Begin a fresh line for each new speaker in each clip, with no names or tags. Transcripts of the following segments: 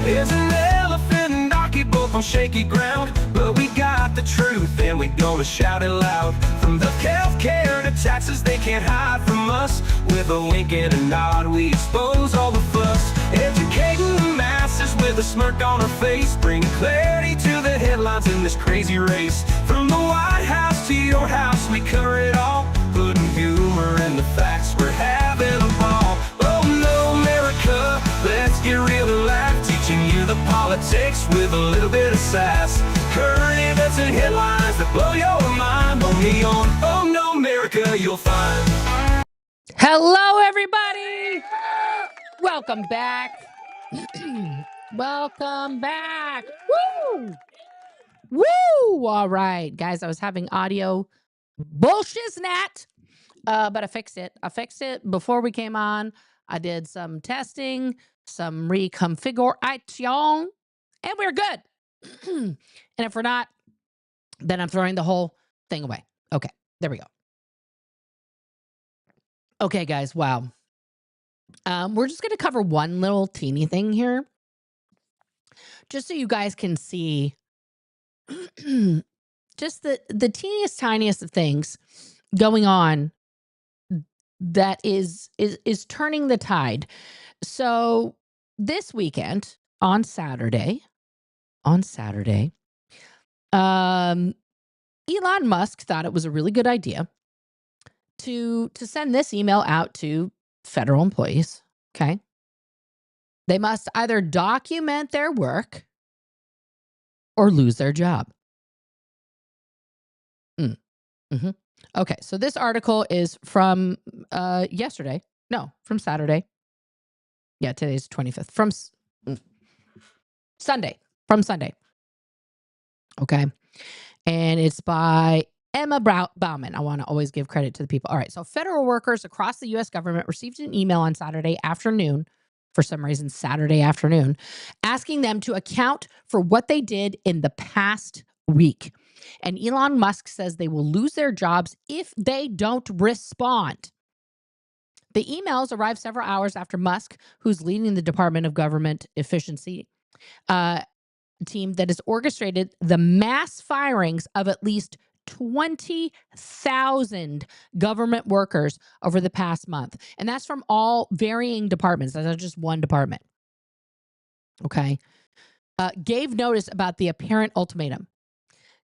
There's an elephant and donkey both on shaky ground, but we got the truth and we gonna shout it loud. From the healthcare to taxes, they can't hide from us. With a wink and a nod, we expose all the fuss. Educating the masses with a smirk on our face, bringing clarity to the headlines in this crazy race. From the White House to your house, we cover it all, putting humor in the facts, we're having a ball. Oh no, America, let's get real and laugh, teaching you the politics with a little bit of sass. Current events and headlines that blow your mind, only on Oh No America you'll find.
Hello, everybody. Welcome back. Welcome back. Woo! Woo! All right, guys, I was having audio bullshit, but I fixed it. I fixed it before we came on. I did some testing, some reconfiguration, and we're good. And if we're not, then I'm throwing the whole thing away. Okay, there we go. Okay, guys, wow. We're just going to cover one little teeny thing here, just so you guys can see just the teeniest, tiniest of things going on that is turning the tide. So this weekend on Saturday, Elon Musk thought it was a really good idea to send this email out to federal employees. Okay. They must either document their work or lose their job. Mm-hmm. Okay. So this article is from yesterday. No, from Saturday. Yeah, today's 25th. From Sunday. Okay. And it's by Emma Bauman. I want to always give credit to the people. All right. So federal workers across the U.S. government received an email on Saturday afternoon, for some reason, Saturday afternoon, asking them to account for what they did in the past week. And Elon Musk says they will lose their jobs if they don't respond. The emails arrived several hours after Musk, who's leading the Department of Government Efficiency team that has orchestrated the mass firings of at least 20,000 government workers over the past month. And that's from all varying departments. That's not just one department. Okay. Gave notice about the apparent ultimatum.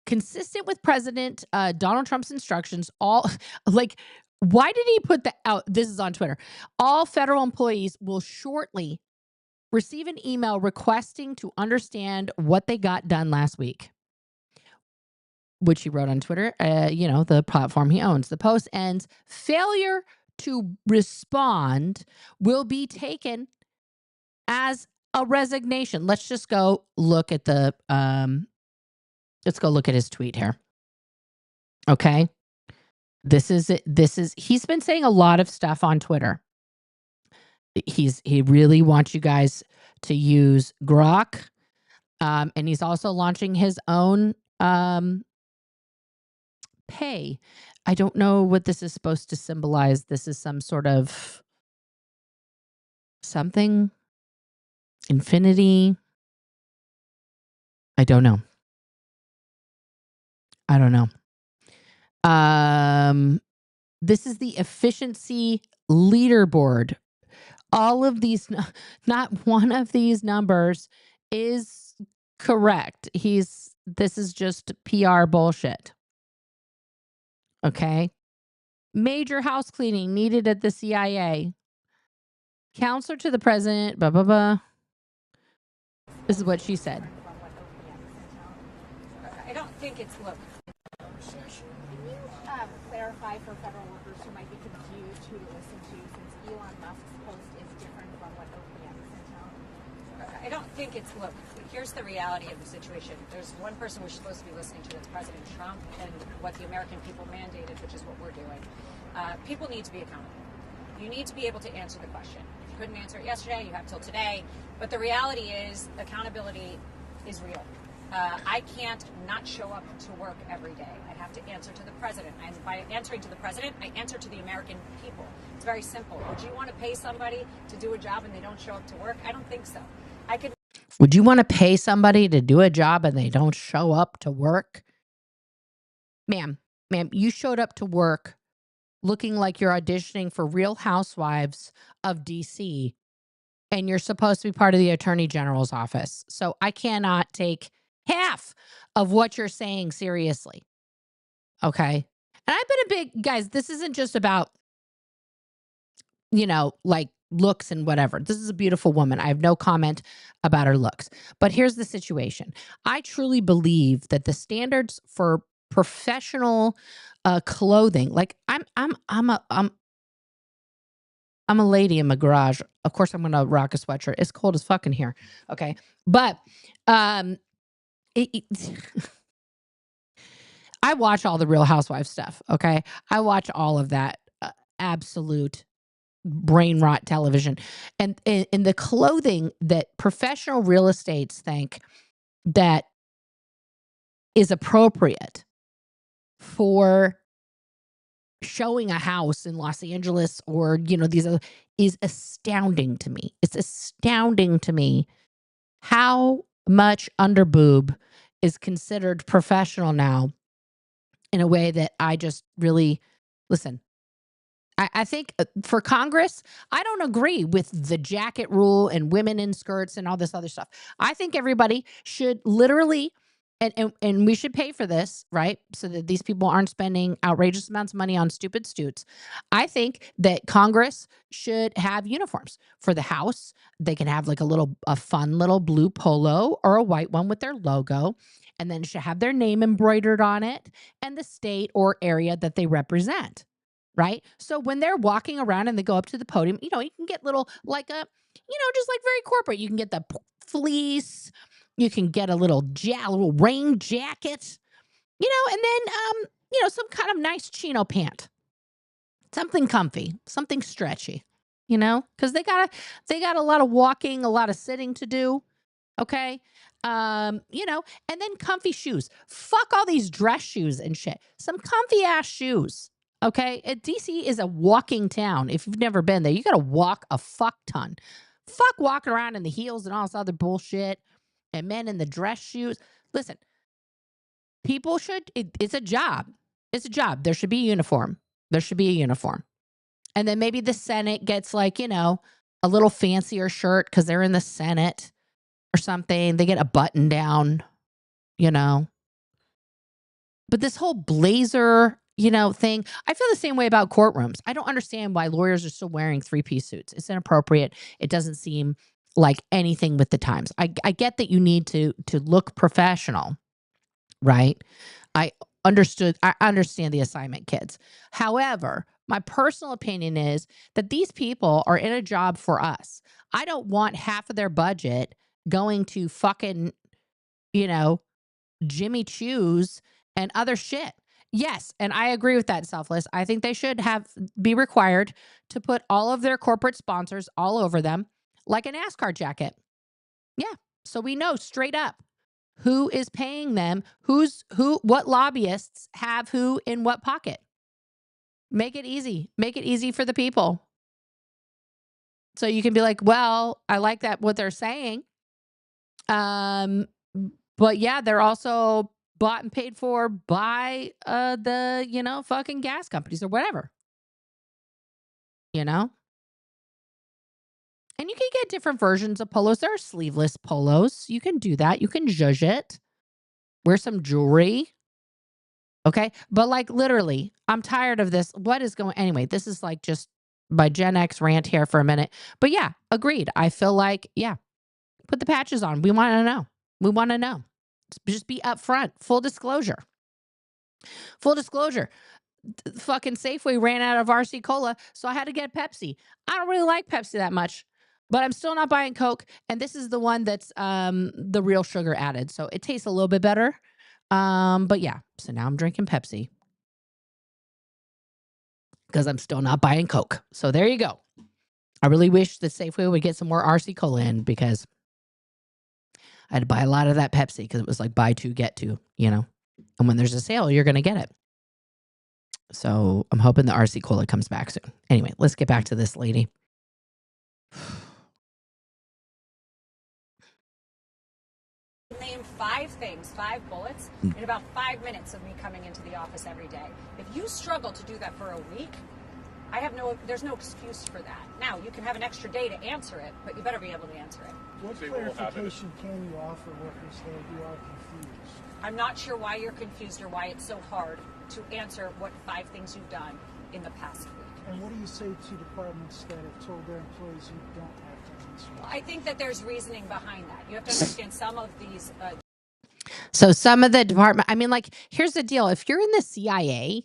Consistent with President Donald Trump's instructions, why did he put that out? This is on Twitter. All federal employees will shortly receive an email requesting to understand what they got done last week, which he wrote on Twitter, the platform he owns. The post ends, failure to respond will be taken as a resignation. Let's just go look at let's go look at his tweet here. Okay. This is he's been saying a lot of stuff on Twitter. He really wants you guys to use Grok. And he's also launching his own pay. I don't know what this is supposed to symbolize. This is some sort of something, infinity. I don't know. This is the efficiency leaderboard. All of these, not one of these numbers is correct. This is just PR bullshit. Okay. Major house cleaning needed at the CIA. Counselor to the president, blah, blah, blah. This is what she said.
I don't think it's look. Can you clarify for federal workers who might be confused who to listen to, since Elon Musk's post is different from what OPM sent out? I don't think it's look. Here's the reality of the situation. There's one person we're supposed to be listening to, that's President Trump, and what the American people mandated, which is what we're doing. People need to be accountable. You need to be able to answer the question. If you couldn't answer it yesterday, you have till today. But the reality is, accountability is real. I can't not show up to work every day. I have to answer to the president. And by answering to the president, I answer to the American people. It's very simple. Would you want to pay somebody to do a job and they don't show up to work? I don't think so.
Would you want to pay somebody to do a job and they don't show up to work? Ma'am, you showed up to work looking like you're auditioning for Real Housewives of DC, and you're supposed to be part of the Attorney General's office. So I cannot take half of what you're saying seriously. Okay. And I've been a big, guys, this isn't just about, like looks and whatever. This is a beautiful woman. I have no comment about her looks. But here's the situation. I truly believe that the standards for professional clothing, like I'm a lady in my garage. Of course I'm gonna rock a sweatshirt. It's cold as fucking here. Okay. But it I watch all the Real Housewives stuff. Okay. I watch all of that absolute brain rot television, and in the clothing that professional real estates think that is appropriate for showing a house in Los Angeles or these other is astounding to me. It's astounding to me how much underboob is considered professional now in a way that I just really listen. I think for Congress, I don't agree with the jacket rule and women in skirts and all this other stuff. I think everybody should literally, and we should pay for this, right? So that these people aren't spending outrageous amounts of money on stupid suits. I think that Congress should have uniforms for the House. They can have like a fun little blue polo or a white one with their logo, and then should have their name embroidered on it and the state or area that they represent. Right. So when they're walking around and they go up to the podium, you can get little like just like very corporate. You can get the fleece. You can get a little rain jacket, and then, some kind of nice chino pant, something comfy, something stretchy, because they got a lot of walking, a lot of sitting to do. Okay. And then comfy shoes. Fuck all these dress shoes and shit. Some comfy ass shoes. Okay. DC is a walking town. If you've never been there, you got to walk a fuck ton. Fuck walking around in the heels and all this other bullshit and men in the dress shoes. Listen, people should, it's a job. It's a job. There should be a uniform. There should be a uniform. And then maybe the Senate gets like, a little fancier shirt because they're in the Senate or something. They get a button down, But this whole blazer, thing, I feel the same way about courtrooms. I don't understand why lawyers are still wearing 3-piece suits. It's inappropriate. It doesn't seem like anything with the times. I get that you need to look professional, right? I understand the assignment kids. However, my personal opinion is that these people are in a job for us. I don't want half of their budget going to fucking, Jimmy Choo's and other shit. Yes, and I agree with that, Selfless. I think they should be required to put all of their corporate sponsors all over them like a NASCAR jacket. Yeah, so we know straight up who is paying them, what lobbyists have who in what pocket. Make it easy. Make it easy for the people. So you can be like, well, I like that what they're saying. But yeah, they're also bought and paid for by the, fucking gas companies or whatever. And you can get different versions of polos. There are sleeveless polos. You can do that. You can zhuzh it. Wear some jewelry. Okay. But like literally, I'm tired of this. What is going anyway? This is like just my Gen X rant here for a minute. But yeah, agreed. I feel like, yeah, put the patches on. We want to know. We want to know. Just be upfront. Full disclosure. Full disclosure. Fucking Safeway ran out of RC Cola, so I had to get Pepsi. I don't really like Pepsi that much, but I'm still not buying Coke. And this is the one that's the real sugar added, so it tastes a little bit better. But yeah, so now I'm drinking Pepsi because I'm still not buying Coke. So there you go. I really wish that Safeway would get some more RC Cola in because I had to buy a lot of that Pepsi because it was like buy two, get two, And when there's a sale, you're going to get it. So I'm hoping the RC Cola comes back soon. Anyway, let's get back to this lady.
name 5 things, 5 bullets, in about 5 minutes of me coming into the office every day. If you struggle to do that for a week, there's no excuse for that. Now, you can have an extra day to answer it, but you better be able to answer it.
What clarification can you offer workers that you are confused?
I'm not sure why you're confused or why it's so hard to answer what 5 things you've done in the past week.
And what do you say to departments that have told their employees you don't have to answer?
I think that there's reasoning behind that. You have to understand some of these.
So some of the department, I mean, like, here's the deal. If you're in the CIA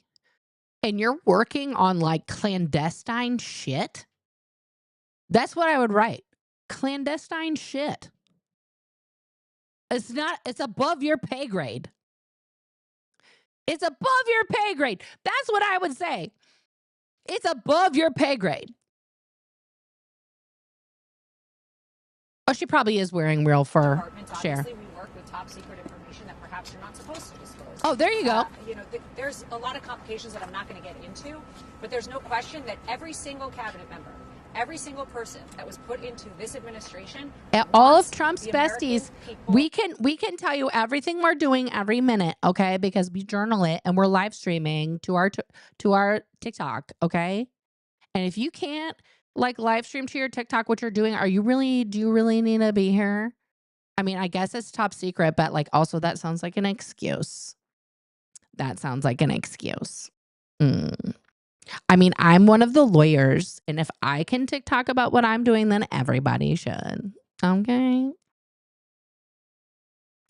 and you're working on like clandestine shit, that's what I would write. Clandestine shit. It's above your pay grade. It's above your pay grade. That's what I would say. It's above your pay grade. Oh, she probably is wearing real fur. Share.
Obviously, we work with top secret information that perhaps you're not supposed to disclose.
Oh, there you go.
There's a lot of complications that I'm not going to get into, but there's no question that every single cabinet member, every single person that was put into this administration,
all of Trump's besties, we can tell you everything we're doing every minute, okay? Because we journal it and we're live streaming to our TikTok, okay? And if you can't like live stream to your TikTok what you're doing, do you really need to be here? I mean, I guess it's top secret, but like also that sounds like an excuse. That sounds like an excuse. I mean, I'm one of the lawyers, and if I can TikTok about what I'm doing, then everybody should. Okay.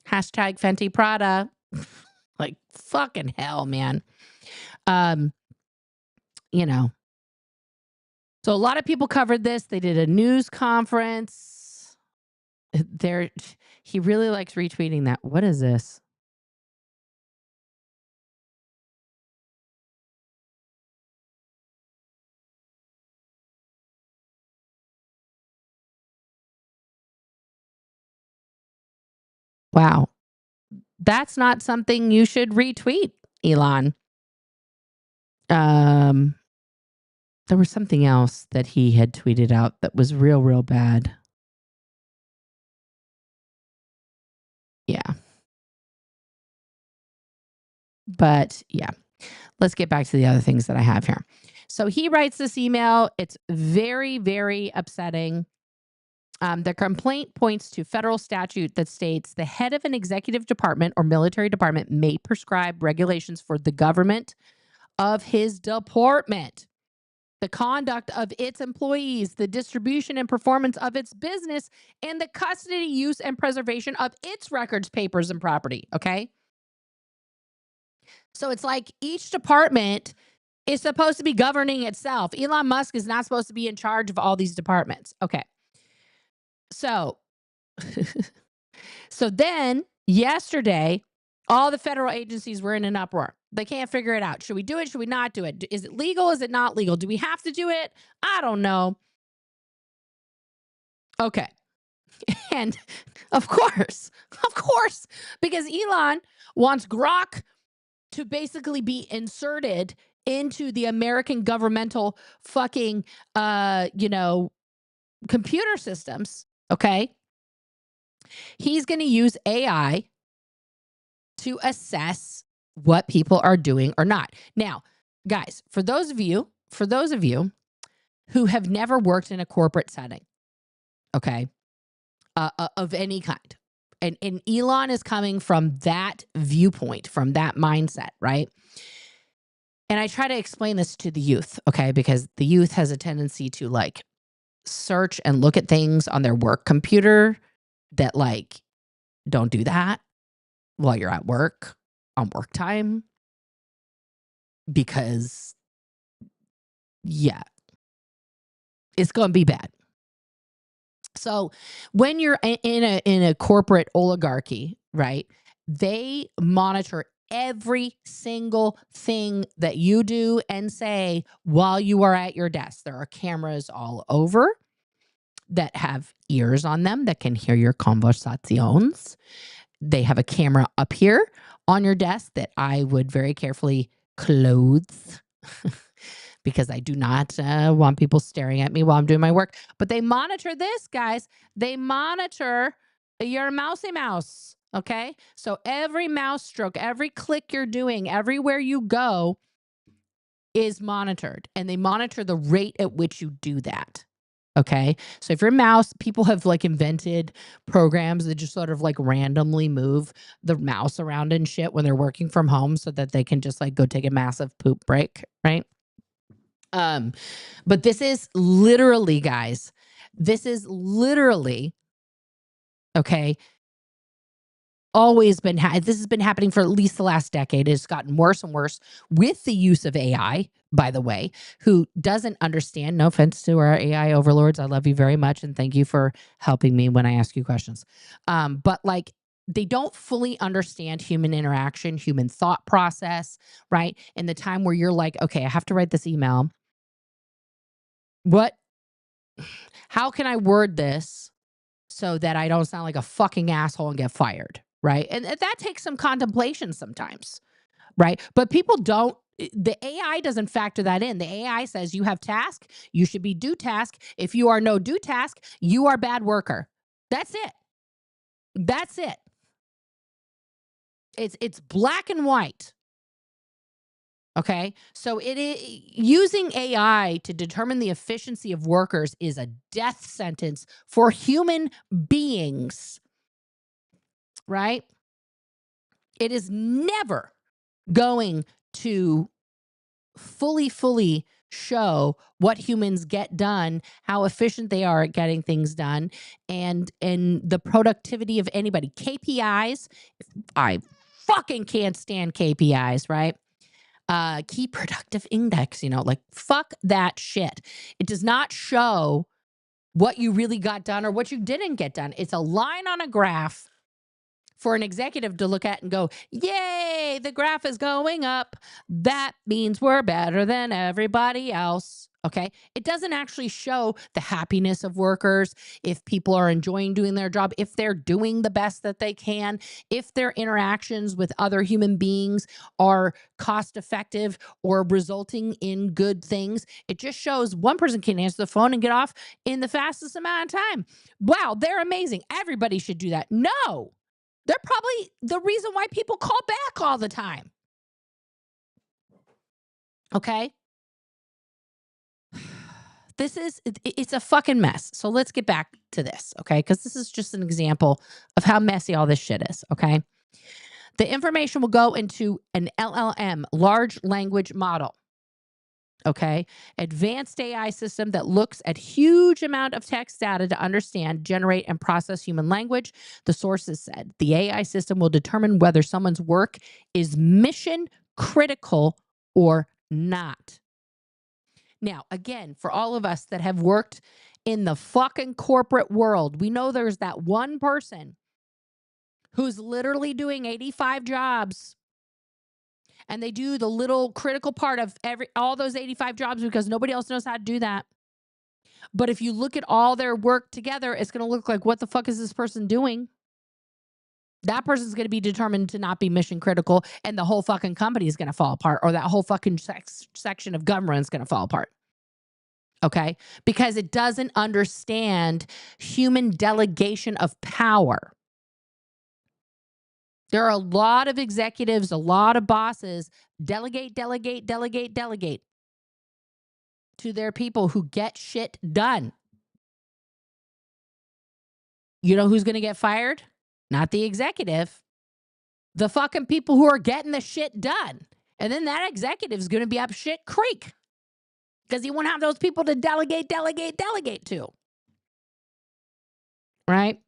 Hashtag Fenty Prada. Like, fucking hell, man. You know. So a lot of people covered this. They did a news conference. He really likes retweeting that. What is this? Wow. That's not something you should retweet, Elon. There was something else that he had tweeted out that was real bad. Yeah. But yeah, let's get back to the other things that I have here. So he writes this email. It's very upsetting. The complaint points to federal statute that states the head of an executive department or military department may prescribe regulations for the government of his department, the conduct of its employees, the distribution and performance of its business, and the custody, use, and preservation of its records, papers, and property. Okay? So it's like each department is supposed to be governing itself. Elon Musk is not supposed to be in charge of all these departments. Okay. So then yesterday, all the federal agencies were in an uproar. They can't figure it out. Should we do it? Should we not do it? Is it legal? Is it not legal? Do we have to do it? I don't know. Okay. And of course, because Elon wants Grok to basically be inserted into the American governmental fucking, computer systems. Okay. He's going to use AI to assess what people are doing or not. Now, guys, for those of you who have never worked in a corporate setting, okay, of any kind, and Elon is coming from that viewpoint, from that mindset, right? And I try to explain this to the youth, okay, because the youth has a tendency to like search and look at things on their work computer that like don't do that while you're at work on work time, because yeah, it's going to be bad. So when you're in a corporate oligarchy, right, they monitor every single thing that you do and say while you are at your desk. There are cameras all over that have ears on them that can hear your conversations. They have a camera up here on your desk that I would very carefully close because I do not want people staring at me while I'm doing my work. But they monitor this, guys. They monitor your mousy mouse. Okay. So every mouse stroke, every click you're doing, everywhere you go is monitored, and they monitor the rate at which you do that. Okay. So if your mouse, people have like invented programs that just sort of like randomly move the mouse around and shit when they're working from home so that they can just like go take a massive poop break. Right. But this is literally, guys, this is literally, okay, always been, this has been happening for at least the last decade. It's gotten worse and worse with the use of AI, by the way, who doesn't understand, no offense to our AI overlords. I love you very much. And thank you for helping me when I ask you questions. But like, they don't fully understand human interaction, human thought process, right? In the time where you're like, okay, I have to write this email. How can I word this so that I don't sound like a fucking asshole and get fired? Right. And that takes some contemplation sometimes. Right. But people don't, the AI doesn't factor that in. The AI says you have task, you should be due task. If you are no due task, you are bad worker. That's it. That's it. It's black and white. Okay. So it is, using AI to determine the efficiency of workers is a death sentence for human beings. Right? It is never going to fully show what humans get done, how efficient they are at getting things done, and the productivity of anybody. KPIs, I fucking can't stand KPIs, right? Key productive index, you know, like fuck that shit. It does not show what you really got done or what you didn't get done. It's a line on a graph for an executive to look at and go, yay, the graph is going up. That means we're better than everybody else. Okay. It doesn't actually show the happiness of workers, if people are enjoying doing their job, if they're doing the best that they can, if their interactions with other human beings are cost effective or resulting in good things. It just shows one person can answer the phone and get off in the fastest amount of time. Wow, they're amazing. Everybody should do that. No. They're probably the reason why people call back all the time. Okay? It's a fucking mess. So let's get back to this, okay? Because this is just an example of how messy all this shit is, okay? The information will go into an LLM, large language model. Okay. Advanced AI system that looks at huge amount of text data to understand, generate, and process human language. The sources said the AI system will determine whether someone's work is mission critical or not. Now, again, for all of us that have worked in the fucking corporate world, we know there's that one person who's literally doing 85 jobs. And they do the little critical part of all those 85 jobs because nobody else knows how to do that. But if you look at all their work together, it's going to look like, what the fuck is this person doing? That person's going to be determined to not be mission critical, and the whole fucking company is going to fall apart, or that whole fucking section of government is going to fall apart. Okay? Because it doesn't understand human delegation of power. There are a lot of executives, a lot of bosses, delegate to their people who get shit done. You know who's going to get fired? Not the executive. The fucking people who are getting the shit done. And then that executive is going to be up shit creek because he won't have those people to delegate to. Right?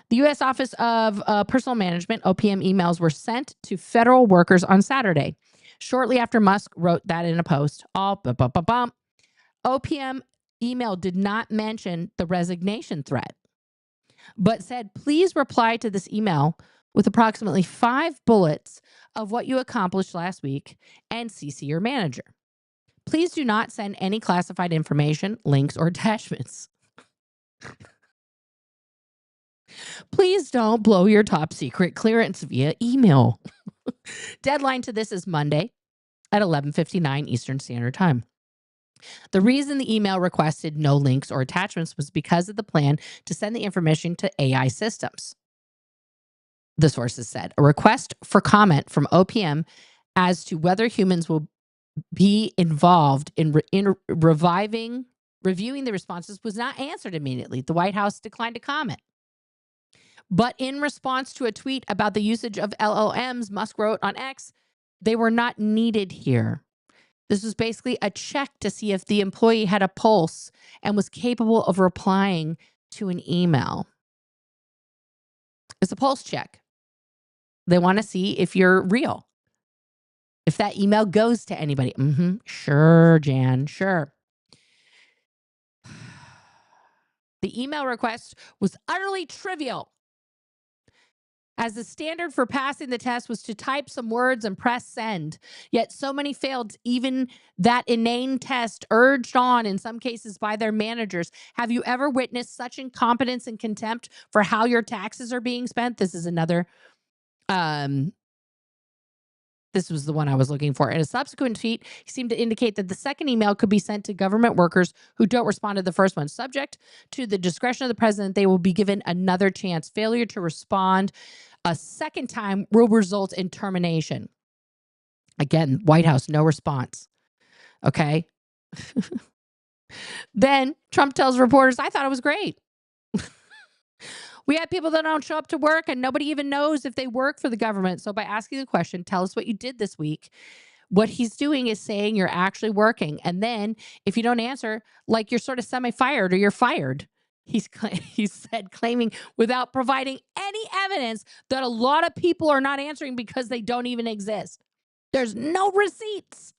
The U.S. Office of Personnel Management, OPM emails were sent to federal workers on Saturday, shortly after Musk wrote that in a post. OPM email did not mention the resignation threat, but said, please reply to this email with approximately 5 bullets of what you accomplished last week and CC your manager. Please do not send any classified information, links, or attachments. Please don't blow your top secret clearance via email. Deadline to this is Monday at 11:59 Eastern Standard Time. The reason the email requested no links or attachments was because of the plan to send the information to AI systems. the sources said. A request for comment from OPM as to whether humans will be involved in reviewing the responses was not answered immediately. The White House declined to comment. But in response to a tweet about the usage of LLMs, Musk wrote on X, they were not needed here. This was basically a check to see if the employee had a pulse and was capable of replying to an email. It's a pulse check. They want to see if you're real. If that email goes to anybody. Sure, Jan, sure. The email request was utterly trivial, as the standard for passing the test was to type some words and press send. Yet so many failed even that inane test, urged on in some cases by their managers. Have you ever witnessed such incompetence and contempt for how your taxes are being spent? This is another, this was the one I was looking for. In a subsequent tweet, he seemed to indicate that the second email could be sent to government workers who don't respond to the first one. Subject to the discretion of the president, they will be given another chance. Failure to respond a second time will result in termination. Again, White House, no response. Okay. Then Trump tells reporters, I thought it was great. We have people that don't show up to work and nobody even knows if they work for the government. So by asking the question, tell us what you did this week. What he's doing is saying you're actually working. And then if you don't answer, like you're sort of semi-fired or you're fired. He said, claiming without providing any evidence that a lot of people are not answering because they don't even exist. There's no receipts.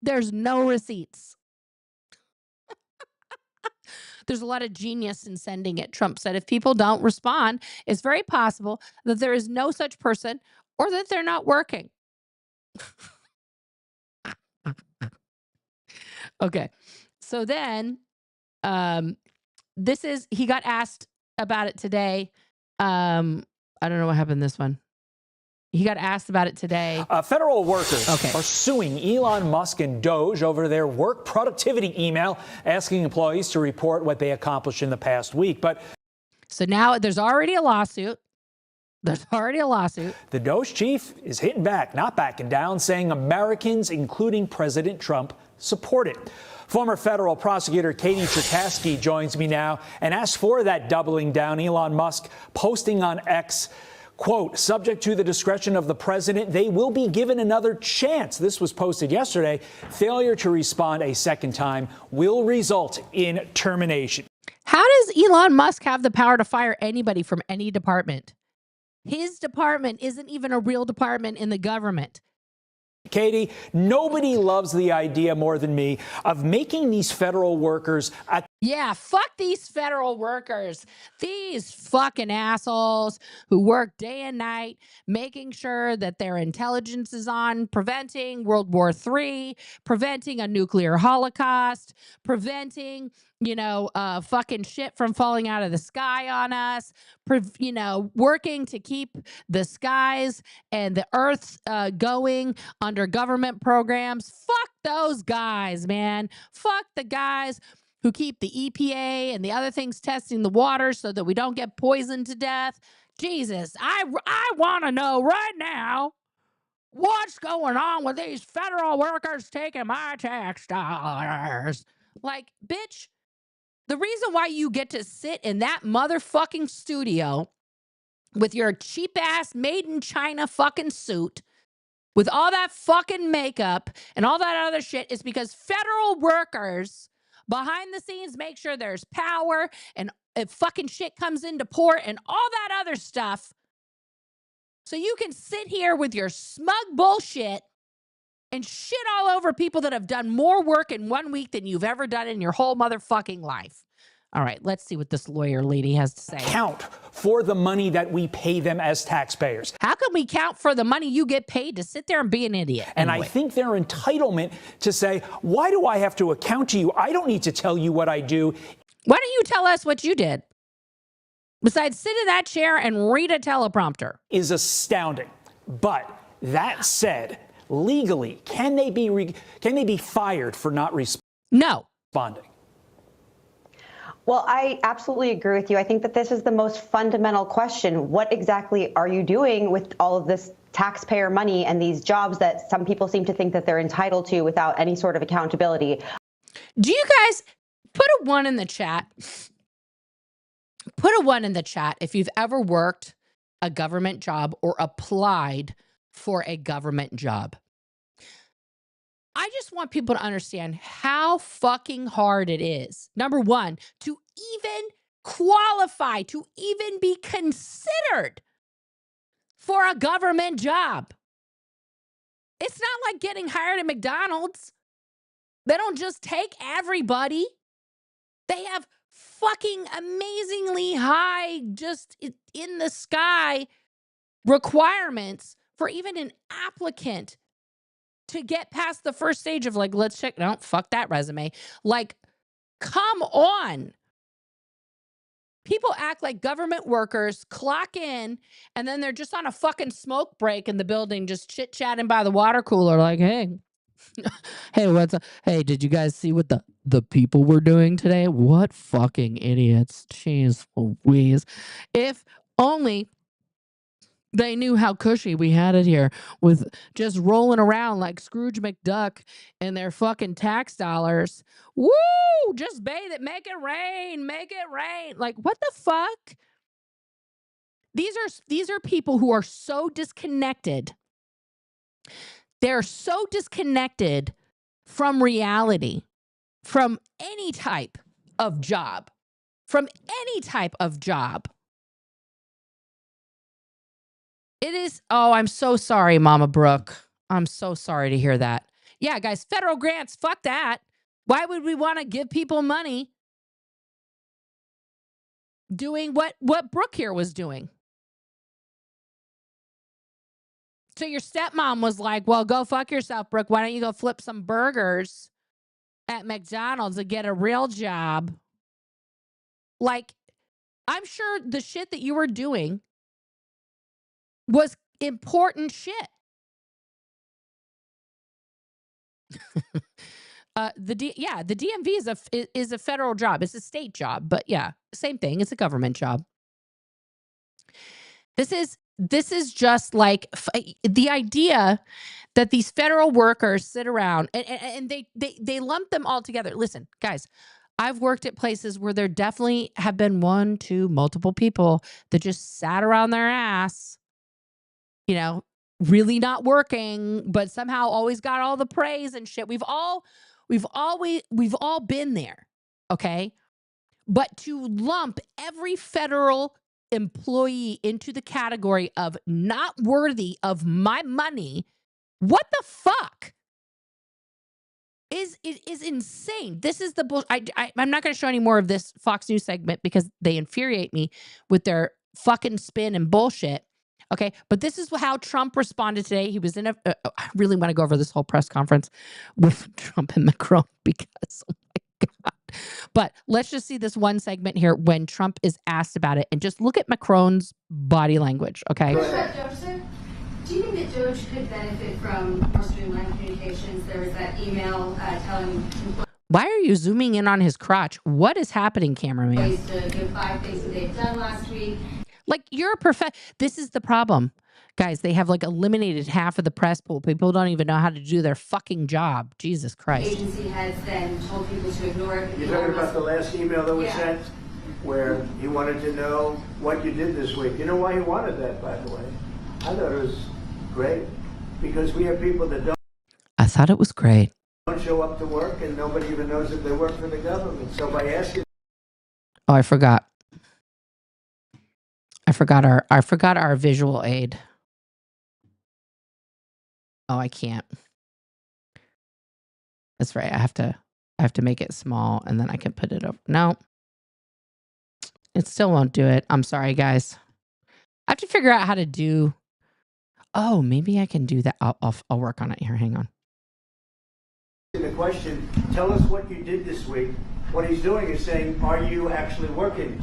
There's no receipts. There's a lot of genius in sending it. Trump said, if people don't respond, it's very possible that there is no such person or that they're not working. Okay. So then, he got asked about it today. I don't know what happened this one. He got asked about it today.
Federal workers are suing Elon Musk and Doge over their work productivity email, asking employees to report what they accomplished in the past week. But
so now there's already a lawsuit. There's already a lawsuit.
The Doge chief is hitting back, not backing down, saying Americans, including President Trump, support it. Former federal prosecutor Katie Cherkasky joins me now and asks for that doubling down. Elon Musk posting on X, quote, subject to the discretion of the president, they will be given another chance. This was posted yesterday. Failure to respond a second time will result in termination.
How does Elon Musk have the power to fire anybody from any department? His department isn't even a real department in the government.
Katie, nobody loves the idea more than me of making these federal workers
yeah, fuck these federal workers. These fucking assholes who work day and night, making sure that their intelligence is on, preventing World War III, preventing a nuclear holocaust, preventing, fucking shit from falling out of the sky on us, working to keep the skies and the earth going under government programs. Fuck those guys, man. Fuck the guys who keep the EPA and the other things testing the water so that we don't get poisoned to death. Jesus, I want to know right now what's going on with these federal workers taking my tax dollars. Like, bitch, the reason why you get to sit in that motherfucking studio with your cheap-ass made-in-China fucking suit with all that fucking makeup and all that other shit is because federal workers behind the scenes make sure there's power and if fucking shit comes into port and all that other stuff. So you can sit here with your smug bullshit and shit all over people that have done more work in 1 week than you've ever done in your whole motherfucking life. All right, let's see what this lawyer lady has to say.
Count for the money that we pay them as taxpayers.
How can we count for the money you get paid to sit there and be an idiot?
And
anyway.
I think their entitlement to say, why do I have to account to you? I don't need to tell you what I do.
Why don't you tell us what you did? Besides sit in that chair and read a teleprompter.
Is astounding. But that said, legally, can they be fired for not responding?
No.
Well, I absolutely agree with you. I think that this is the most fundamental question. What exactly are you doing with all of this taxpayer money and these jobs that some people seem to think that they're entitled to without any sort of accountability?
Do you guys put a 1 in the chat? Put a 1 in the chat if you've ever worked a government job or applied for a government job. I just want people to understand how fucking hard it is. Number one, to even qualify, to even be considered for a government job. It's not like getting hired at McDonald's. They don't just take everybody. They have fucking amazingly high, just in the sky requirements for even an applicant to get past the first stage of like, let's check. No, fuck that resume. Like, come on. People act like government workers, clock in, and then they're just on a fucking smoke break in the building, just chit-chatting by the water cooler like, hey, hey, what's up? Hey, did you guys see what the people were doing today? What fucking idiots. Jeez Louise. If only they knew how cushy we had it here with just rolling around like Scrooge McDuck and their fucking tax dollars. Woo! Just bathe it. Make it rain. Make it rain. Like, what the fuck? These are people who are so disconnected. They're so disconnected from reality, from any type of job, from any type of job. It is, oh, I'm so sorry, Mama Brooke. I'm so sorry to hear that. Yeah, guys, federal grants, fuck that. Why would we want to give people money doing what Brooke here was doing? So your stepmom was like, well, go fuck yourself, Brooke. Why don't you go flip some burgers at McDonald's and get a real job? Like, I'm sure the shit that you were doing was important shit. The DMV is a federal job. It's a state job, but yeah, same thing. It's a government job. This is just like the idea that these federal workers sit around and they lump them all together. Listen, guys, I've worked at places where there definitely have been 1, 2, multiple people that just sat around their ass, you know, really not working, but somehow always got all the praise and shit. We've all been there, okay? But to lump every federal employee into the category of not worthy of my money, what the fuck? Is insane. This is the bullshit. I'm not going to show any more of this Fox News segment because they infuriate me with their fucking spin and bullshit. Okay, but this is how Trump responded today. He was in I really want to go over this whole press conference with Trump and Macron because, oh my God. But let's just see this one segment here when Trump is asked about it and just look at Macron's body language, okay?
Do you think that Doge could benefit from more streamlined communications? There was that email telling
Why are you zooming in on his crotch? What is happening, cameraman?
employees to give 5 things that they've done last week.
Like, you're a this is the problem. Guys, they have like eliminated half of the press pool. People don't even know how to do their fucking job. Jesus Christ.
The agency has then told people to ignore it.
You're talking about the last email that was sent where he wanted to know what you did this week. You know why he wanted that, by the way? I thought it was great because we have people that
I thought it was great.
don't show up to work and nobody even knows that they work for the government. So by asking...
Oh, I forgot. I forgot our visual aid. Oh, I can't. That's right. I have to make it small and then I can put it over. No. It still won't do it. I'm sorry, guys. I have to figure out how to do. Oh, maybe I can do that. I'll work on it here. Hang on.
The question, tell us what you did this week. What he's doing is saying, are you actually working?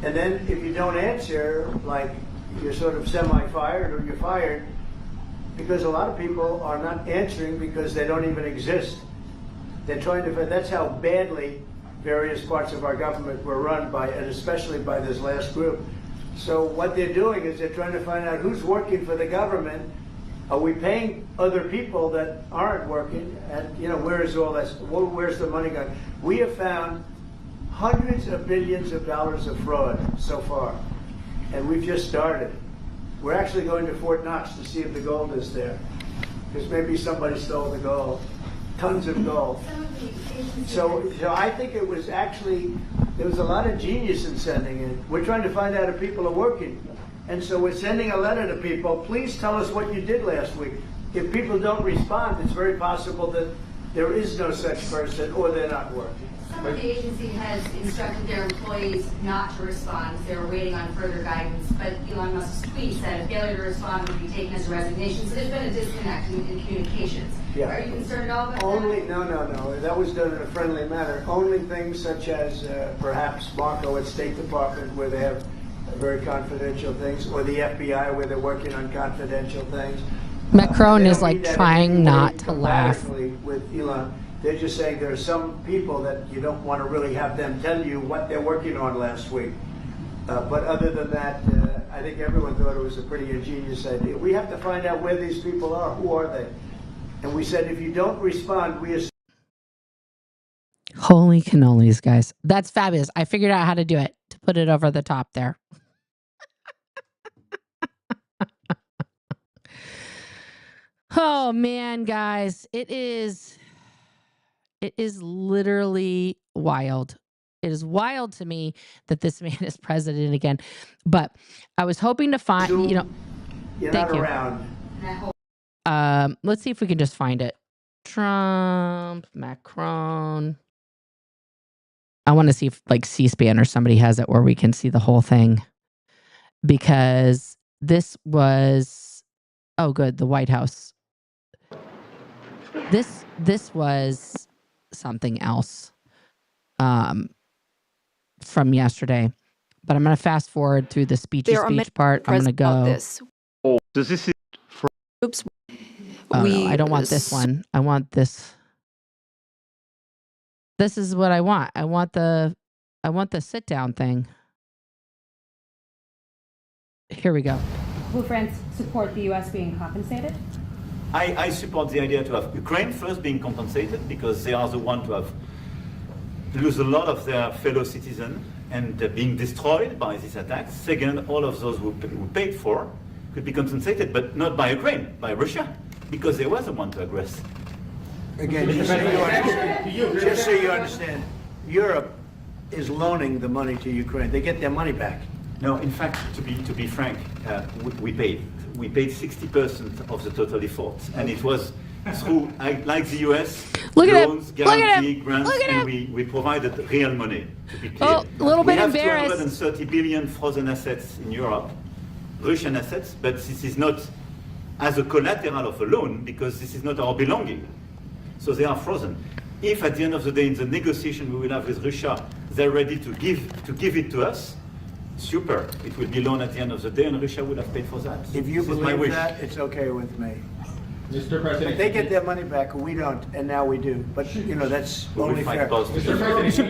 And then if you don't answer, like you're sort of semi-fired or you're fired, because a lot of people are not answering because they don't even exist. They're trying to, that's how badly various parts of our government were run by, and especially by this last group. So what they're doing is they're trying to find out who's working for the government. Are we paying other people that aren't working? And, you know, where is all this? Where's the money going? We have found hundreds of billions of dollars of fraud so far, and we've just started. We're actually going to Fort Knox to see if the gold is there, because maybe somebody stole the gold. Tons of gold. So I think it was actually, there was a lot of genius in sending it. We're trying to find out if people are working. And so we're sending a letter to people, please tell us what you did last week. If people don't respond, it's very possible that there is no such person or they're not working.
Some of the agency has instructed their employees not to respond. They were waiting on further guidance, but Elon Musk's tweet said a failure to respond would be taken as a resignation. So there's been a disconnect in communications.
Yeah.
Are you concerned at all about
Only,
that?
no. That was done in a friendly manner. Only things such as perhaps Marco at State Department, where they have very confidential things, or the FBI, where they're working on confidential things.
Macron
They
is
don't
like
mean that
trying
in any
not
way
to laugh.
combatively with Elon. They're just saying there are some people that you don't want to really have them tell you what they're working on last week. But other than that, I think everyone thought it was a pretty ingenious idea. We have to find out where these people are. Who are they? And we said, if you don't respond, we assume.
Holy cannolis, guys. That's fabulous. I figured out how to do it, to put it over the top there. Oh, man, guys. It is literally wild. It is wild to me that this man is president again. But I was hoping to find, you know,
You're
thank
not
you.
around.
Let's see if we can just find it. Trump, Macron. I want to see if like C-SPAN or somebody has it where we can see the whole thing. Because this was, oh good, the White House. This was something else from yesterday. But I'm going to fast forward through the speech part. I'm going to go.
This.
Oh, this is
Oops.
Oh, no, I don't want this one. I want this. This is what I want. I want the sit down thing. Here we go.
Will France support the U.S. being compensated?
I support the idea to have Ukraine first being compensated, because they are the one to have lose a lot of their fellow citizens and being destroyed by these attacks. Second, all of those who paid for could be compensated, but not by Ukraine, by Russia, because they were the one to aggress.
Again, just so you understand, Europe is loaning the money to Ukraine. They get their money back.
No, in fact, to be frank, we paid 60% of the total effort, and it was through, like the US, loans, guarantee, grants, and we provided real money, to be clear.
Oh, a little bit embarrassed.
We have 230 billion frozen assets in Europe, Russian assets, but this is not as a collateral of a loan, because this is not our belonging. So they are frozen. If at the end of the day, in the negotiation we will have with Russia, they're ready to give it to us, super. It will be loan at the end of the day, and Russia would have paid for that.
If you believe that, it's okay with me.
Mr. President.
But they get their money back, we don't, and now we do. But, you know, that's only fair.
Mr. President, Russia should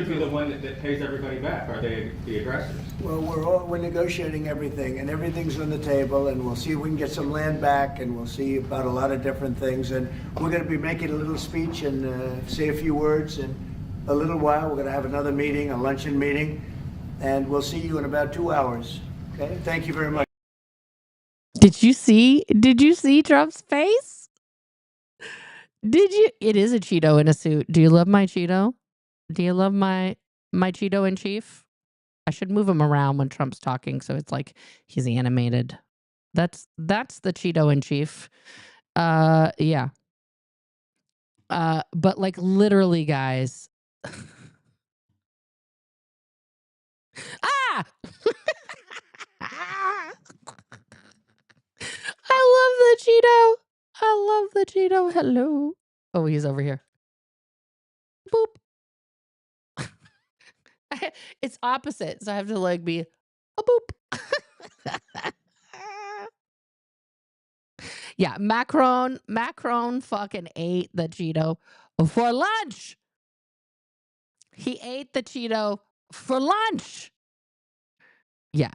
be the one that pays everybody back. Are they the aggressors?
Well, we're negotiating everything, and everything's on the table, and we'll see if we can get some land back, and we'll see about a lot of different things. And we're going to be making a little speech and say a few words in a little while. We're going to have another meeting, a luncheon meeting, and we'll see you in about 2 hours. Okay? Thank you very much.
Did you see Trump's face? Did you? It is a Cheeto in a suit. Do you love my Cheeto? Do you love my Cheeto in chief? I should move him around when Trump's talking, so it's like he's animated. That's the Cheeto in chief. Yeah. But like literally, guys. Ah! I love the Cheeto. I love the Cheeto. Hello. Oh, he's over here. Boop. It's opposite, so I have to like be a boop. Yeah, Macron fucking ate the Cheeto for lunch. He ate the Cheeto for lunch. Yeah.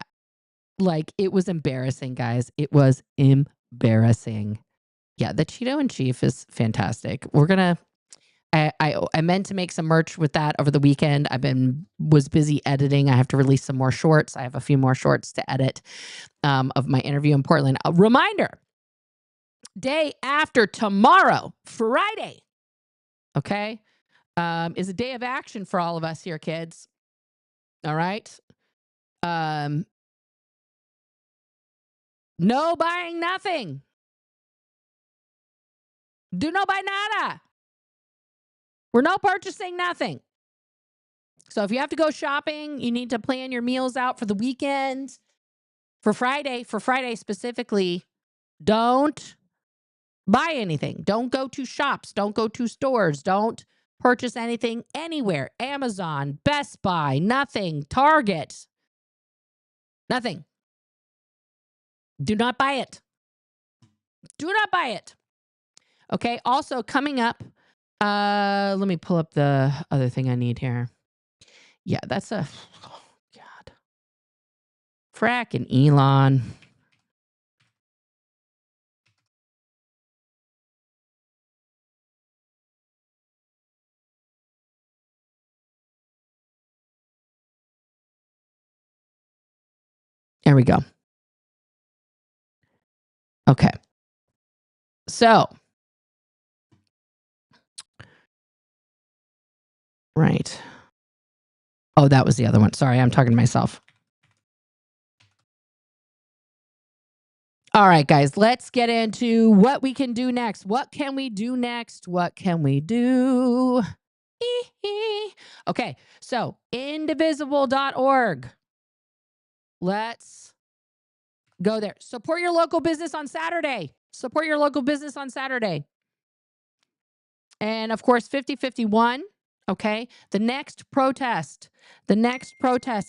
Like, it was embarrassing, guys. It was embarrassing. Yeah, the Cheeto in Chief is fantastic. We're gonna. I meant to make some merch with that over the weekend. Was busy editing. I have to release some more shorts. I have a few more shorts to edit of my interview in Portland. A reminder: day after tomorrow, Friday. Okay, is a day of action for all of us here, kids. All right. No buying nothing. Do no buy nada. We're no purchasing nothing. So if you have to go shopping, you need to plan your meals out for the weekend. For Friday specifically, don't buy anything. Don't go to shops. Don't go to stores. Don't purchase anything anywhere. Amazon, Best Buy, nothing. Target, nothing. Do not buy it. Do not buy it. Okay. Also coming up, let me pull up the other thing I need here. Yeah, that's a, oh God. Frackin' Elon. There we go. Okay. So, right. Oh, that was the other one. Sorry, I'm talking to myself. All right, guys, let's get into what we can do next. What can we do next? What can we do? Okay, so indivisible.org. Let's go there. Support your local business on Saturday. Support your local business on Saturday. And of course, 5051. Okay. The next protest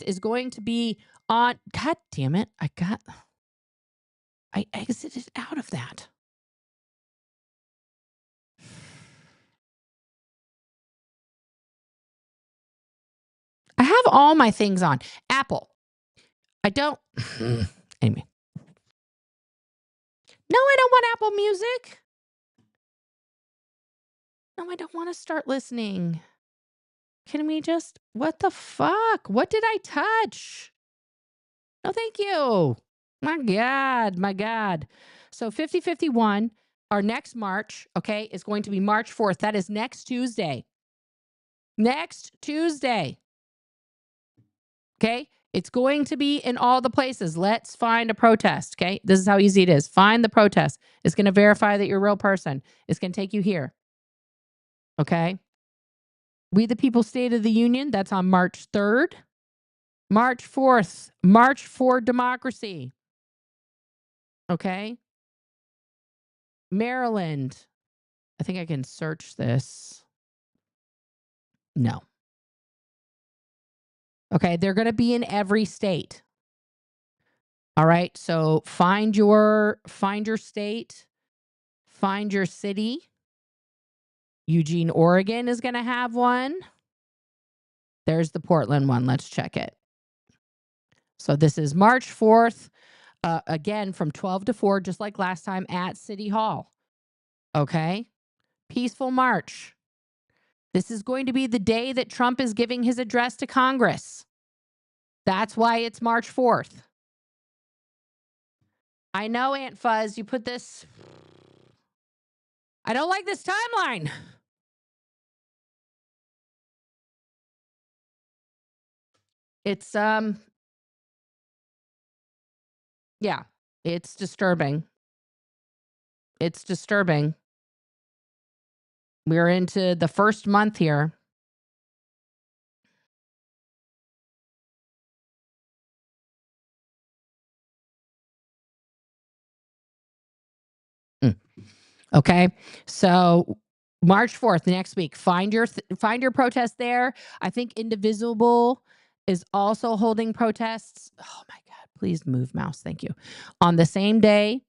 is going to be on, God damn it. I exited out of that. I have all my things on. Apple. I don't. Anyway. No, I don't want Apple Music. No, I don't want to start listening. Can we just, what the fuck? What did I touch? No, thank you. My God. So 5051, our next march, okay, is going to be March 4th. That is next Tuesday. Next Tuesday. Okay? It's going to be in all the places. Let's find a protest, okay? This is how easy it is. Find the protest. It's going to verify that you're a real person. It's going to take you here. Okay? We the People State of the Union, that's on March 3rd. March 4th, March for Democracy. Okay? Maryland. I think I can search this. No. Okay, they're going to be in every state. All right, so find your state, find your city. Eugene, Oregon is going to have one. There's the Portland one. Let's check it. So this is March 4th, again from 12 to 4, just like last time at City Hall. Okay, peaceful march. This is going to be the day that Trump is giving his address to Congress. That's why it's March 4th. I know, Aunt Fuzz, you put this. I don't like this timeline. It's, yeah, it's disturbing. It's disturbing. We're into the first month here. Okay, so March 4th, next week, find your protest there. I think Indivisible is also holding protests. Oh my God, please move mouse. Thank you. On the same day.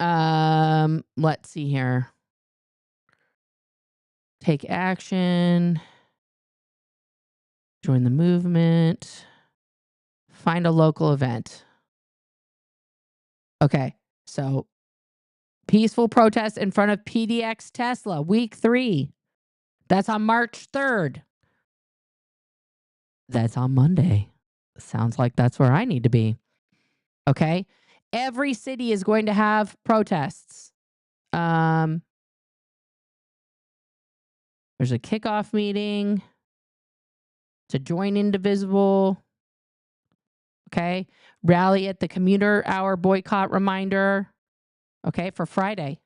Let's see here. Take action. Join the movement. Find a local event. Okay, so peaceful protest in front of PDX Tesla, week 3. That's on March 3rd. That's on Monday. Sounds like that's where I need to be. Okay. Every city is going to have protests. There's a kickoff meeting to join Indivisible. Okay. Rally at the commuter hour boycott reminder. Okay. For Friday.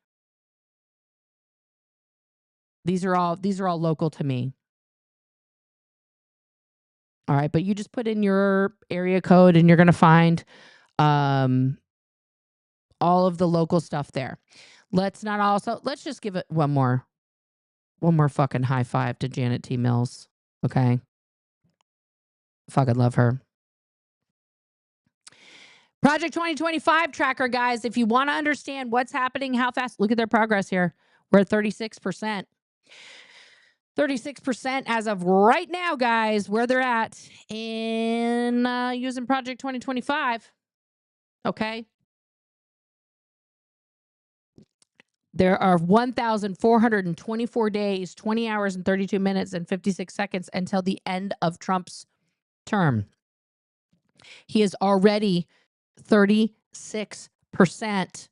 These are all local to me. All right. But you just put in your area code and you're going to find all of the local stuff there. Let's just give it one more fucking high five to Janet T. Mills. Okay. Fucking love her. Project 2025 tracker, guys. If you want to understand what's happening, how fast, look at their progress here. We're at 36%. 36% as of right now, guys, where they're at in using Project 2025. Okay. There are 1,424 days, 20 hours and 32 minutes and 56 seconds until the end of Trump's term. He is already 36%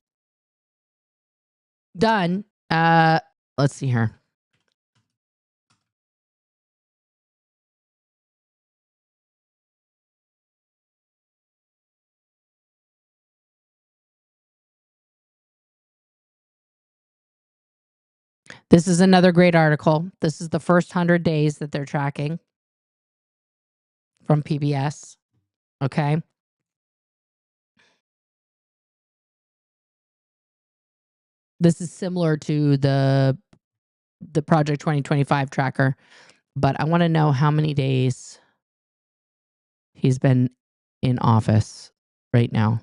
done. Let's see here. This is another great article. This is the first 100 days that they're tracking from PBS. Okay. This is similar to the Project 2025 tracker, but I want to know how many days he's been in office right now.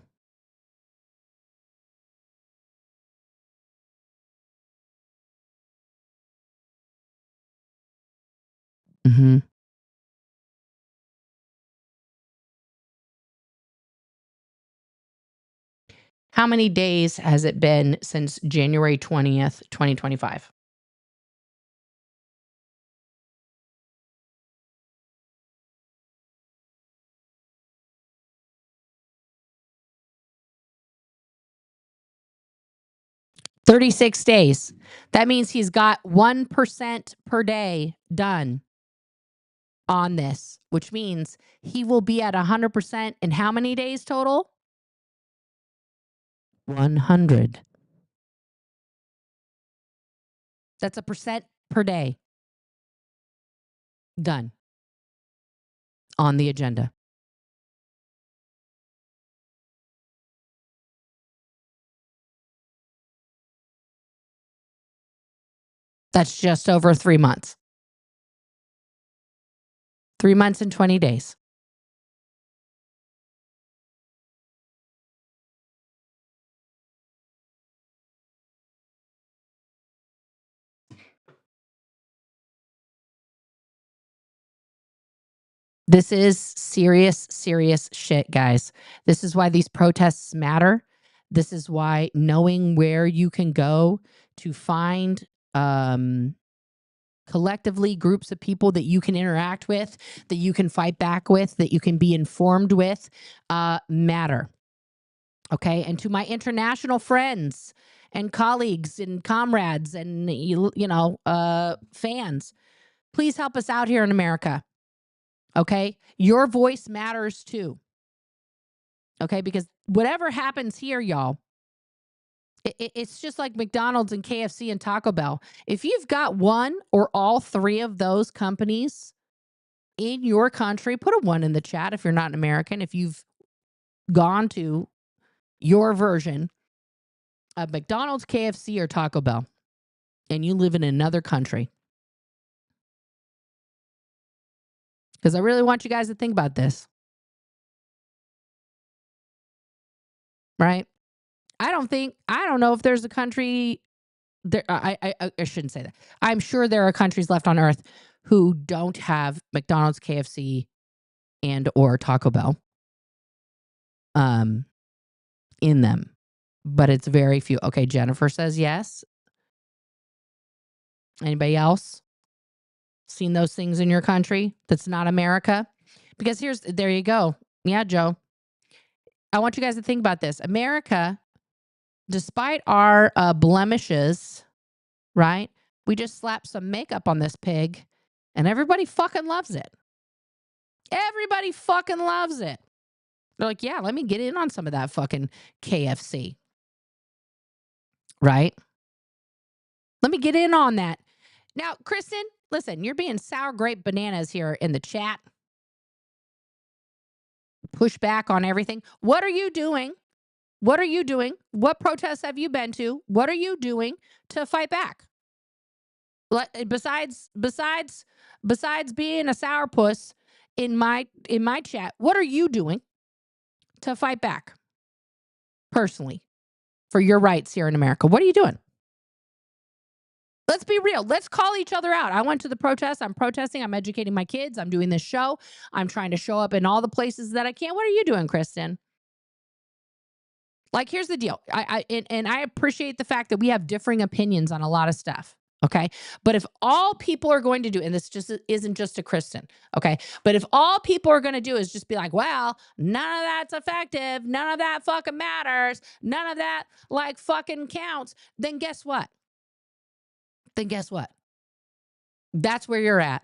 Mm-hmm. How many days has it been since January 20th, 2025? $36 days. That means he's got 1% per day done on this, which means he will be at 100% in how many days total? 100. That's 1% per day done on the agenda. That's just over 3 months. 3 months and 20 days. This is serious, serious shit, guys. This is why these protests matter. This is why knowing where you can go to find collectively groups of people that you can interact with, that you can fight back with, that you can be informed with, matter. Okay. And to my international friends and colleagues and comrades and, fans, please help us out here in America. Okay. Your voice matters too. Okay. Because whatever happens here, y'all, it's just like McDonald's and KFC and Taco Bell. If you've got one or all three of those companies in your country, put a 1 in the chat if you're not an American. If you've gone to your version of McDonald's, KFC, or Taco Bell, and you live in another country. Because I really want you guys to think about this. Right? I don't know if there's a country there. I shouldn't say that. I'm sure there are countries left on earth who don't have McDonald's, KFC, and or Taco Bell in them, but it's very few. Okay, Jennifer says yes. Anybody else seen those things in your country that's not America? Because there you go. Yeah, Joe. I want you guys to think about this. America, despite our blemishes, right? We just slap some makeup on this pig and everybody fucking loves it. Everybody fucking loves it. They're like, yeah, let me get in on some of that fucking KFC. Right? Let me get in on that. Now, Kristen, listen, you're being sour grape bananas here in the chat. Push back on everything. What are you doing? What are you doing? What protests have you been to? What are you doing to fight back? Besides being a sourpuss in my chat, what are you doing to fight back personally for your rights here in America? What are you doing? Let's be real. Let's call each other out. I went to the protest. I'm protesting. I'm educating my kids. I'm doing this show. I'm trying to show up in all the places that I can. What are you doing, Kristen? Like, here's the deal. I appreciate the fact that we have differing opinions on a lot of stuff. Okay. But if all people are going to do, and this just isn't just a Kristen. Okay. But if all people are going to do is just be like, well, none of that's effective. None of that fucking matters. None of that like fucking counts. Then guess what? That's where you're at.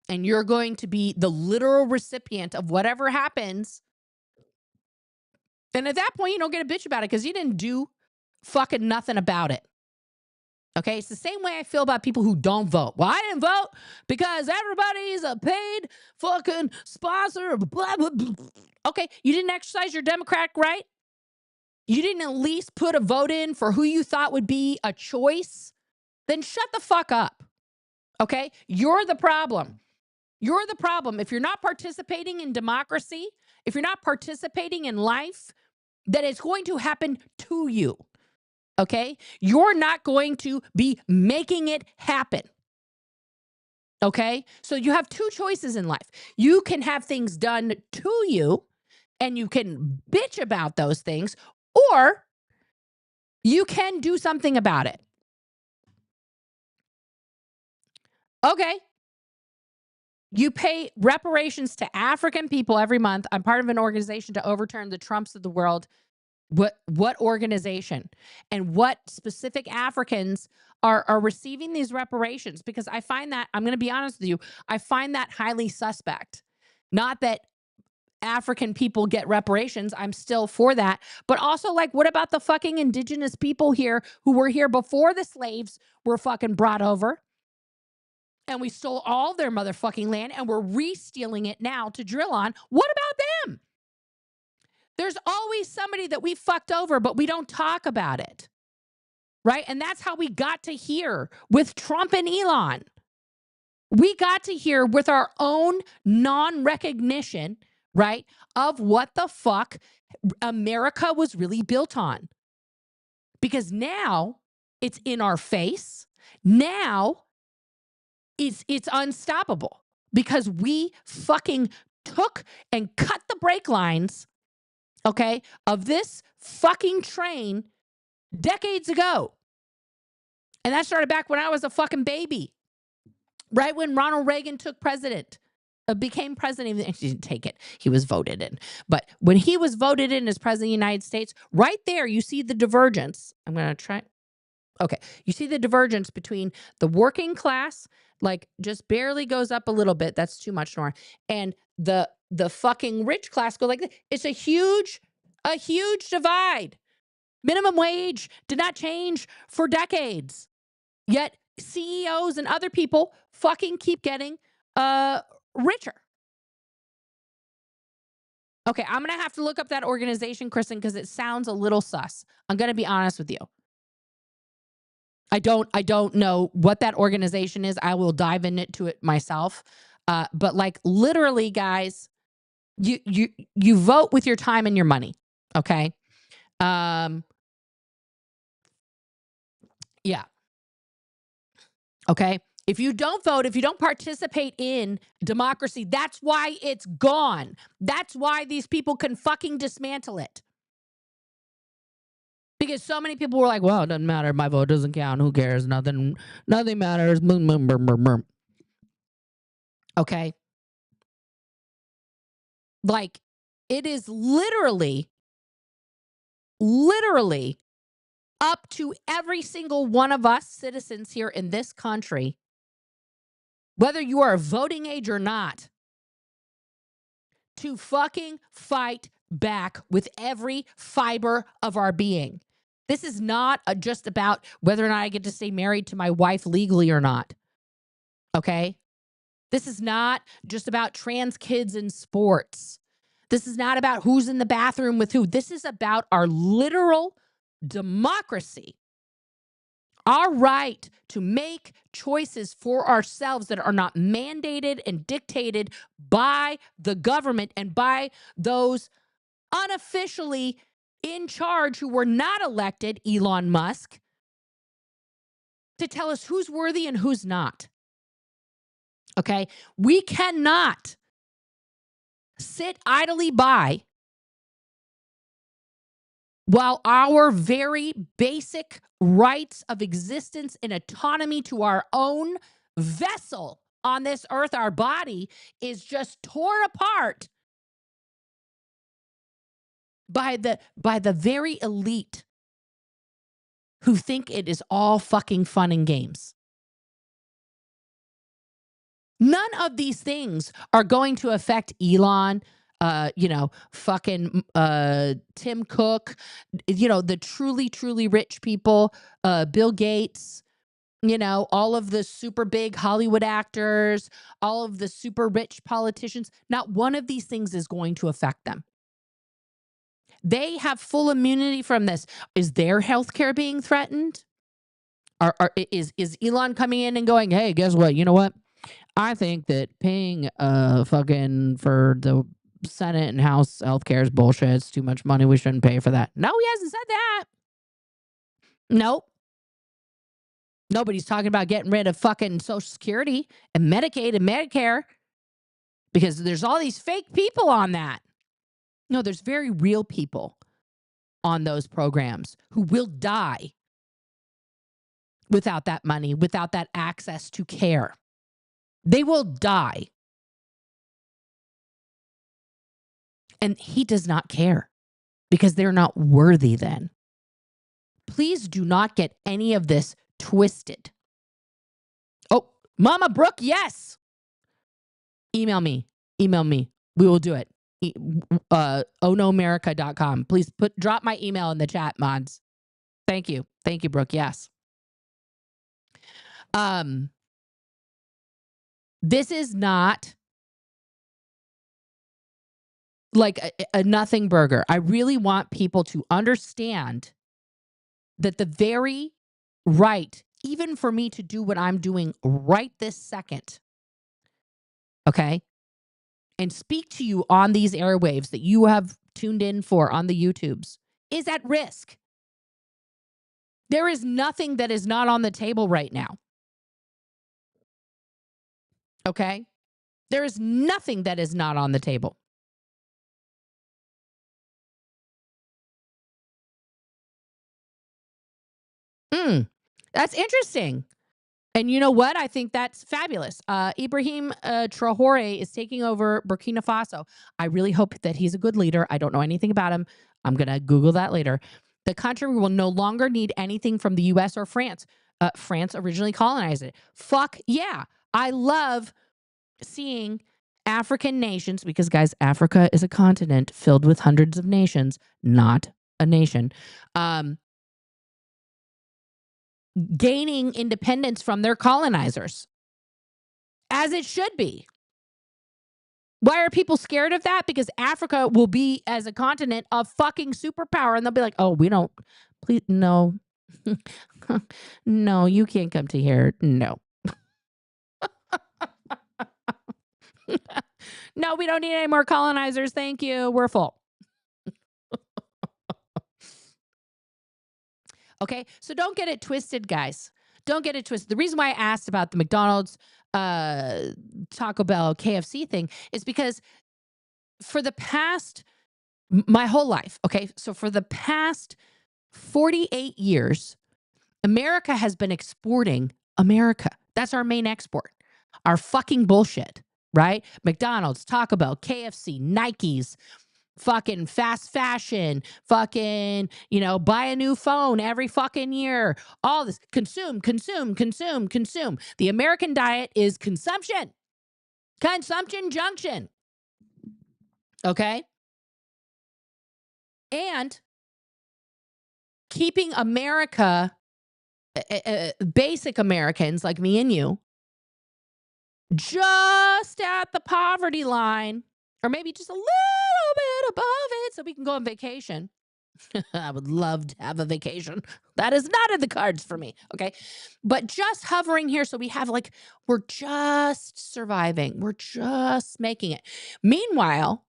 And you're going to be the literal recipient of whatever happens. And at that point, you don't get a bitch about it because you didn't do fucking nothing about it. Okay, it's the same way I feel about people who don't vote. Well, I didn't vote because everybody's a paid fucking sponsor. Blah, blah, blah. Okay, you didn't exercise your democratic right? You didn't at least put a vote in for who you thought would be a choice? Then shut the fuck up. Okay, you're the problem. You're the problem. If you're not participating in democracy, if you're not participating in life, then it's going to happen to you. Okay? You're not going to be making it happen. Okay? So you have two choices in life. You can have things done to you and you can bitch about those things, or you can do something about it. Okay. You pay reparations to African people every month. I'm part of an organization to overturn the Trumps of the world. What organization and what specific Africans are receiving these reparations? Because I find that, I'm going to be honest with you, I find that highly suspect. Not that African people get reparations. I'm still for that. But also, like, what about the fucking indigenous people here who were here before the slaves were fucking brought over? And we stole all their motherfucking land and we're re-stealing it now to drill on. What about them? There's always somebody that we fucked over, but we don't talk about it. Right? And that's how we got to here with Trump and Elon. We got to here with our own non-recognition, right, of what the fuck America was really built on. Because now it's in our face. Now it's unstoppable because we fucking took and cut the brake lines, okay, of this fucking train decades ago. And that started back when I was a fucking baby. Right when Ronald Reagan became president. He didn't take it. He was voted in. But when he was voted in as president of the United States, right there, you see the divergence. I'm going to try. Okay. You see the divergence between the working class, like just barely goes up a little bit. That's too much, Nora. And the fucking rich class go like this. It's a huge divide. Minimum wage did not change for decades. Yet CEOs and other people fucking keep getting richer. Okay, I'm going to have to look up that organization, Kristen, because it sounds a little sus. I'm going to be honest with you. I don't know what that organization is. I will dive into it myself. But like literally, guys, you vote with your time and your money. Okay. Yeah. Okay. If you don't vote, if you don't participate in democracy, that's why it's gone. That's why these people can fucking dismantle it. Because so many people were like, well, it doesn't matter. My vote doesn't count. Who cares? Nothing matters. Okay. Like, it is literally up to every single one of us citizens here in this country, whether you are voting age or not, to fucking fight back with every fiber of our being. This is not just about whether or not I get to stay married to my wife legally or not. Okay? This is not just about trans kids in sports. This is not about who's in the bathroom with who. This is about our literal democracy. Our right to make choices for ourselves that are not mandated and dictated by the government and by those unofficially in charge who were not elected, Elon Musk, to tell us who's worthy and who's not. Okay? We cannot sit idly by while our very basic rights of existence and autonomy to our own vessel on this earth, our body, is just torn apart by the very elite who think it is all fucking fun and games. None of these things are going to affect Elon, fucking Tim Cook, the truly, truly rich people, Bill Gates, all of the super big Hollywood actors, all of the super rich politicians. Not one of these things is going to affect them. They have full immunity from this. Is their healthcare being threatened? Is Elon coming in and going, hey, guess what? You know what? I think that paying fucking for the Senate and House healthcare is bullshit. It's too much money. We shouldn't pay for that. No, he hasn't said that. Nope. Nobody's talking about getting rid of fucking Social Security and Medicaid and Medicare because there's all these fake people on that. No, there's very real people on those programs who will die without that money, without that access to care. They will die. And he does not care because they're not worthy then. Please do not get any of this twisted. Oh, Mama Brooke, yes. Email me. We will do it. ohnomerica.com. Please drop my email in the chat, mods. Thank you, Brooke. Yes. This is not like a nothing burger. I really want people to understand that the very right, even for me to do what I'm doing right this second, okay, and speak to you on these airwaves that you have tuned in for on the YouTubes, is at risk. There is nothing that is not on the table right now. Okay? There is nothing that is not on the table. That's interesting. And you know what? I think that's fabulous. Ibrahim Traoré is taking over Burkina Faso. I really hope that he's a good leader. I don't know anything about him. I'm going to Google that later. The country will no longer need anything from the U.S. or France. France originally colonized it. Fuck yeah. I love seeing African nations, because guys, Africa is a continent filled with hundreds of nations, not a nation, gaining independence from their colonizers, as it should be. Why are people scared of that? Because Africa will be, as a continent, a fucking superpower, and they'll be like, oh, we don't, please, no, no, you can't come to here, no. No, we don't need any more colonizers, thank you, we're full. Okay, so don't get it twisted, guys. don't get it twisted. The reason why I asked about the McDonald's, Taco Bell, KFC thing is because for the past, my whole life, okay, so for the past 48 years, America has been exporting America. That's our main export. Our fucking bullshit, right? McDonald's, Taco Bell, KFC, Nikes, fucking fast fashion, fucking, buy a new phone every fucking year. All this consume. The American diet is consumption junction. Okay? And keeping America, basic Americans like me and you, just at the poverty line, or maybe just a little bit above it so we can go on vacation. I would love to have a vacation. That is not in the cards for me, okay? But just hovering here so we have we're just surviving. We're just making it. Meanwhile,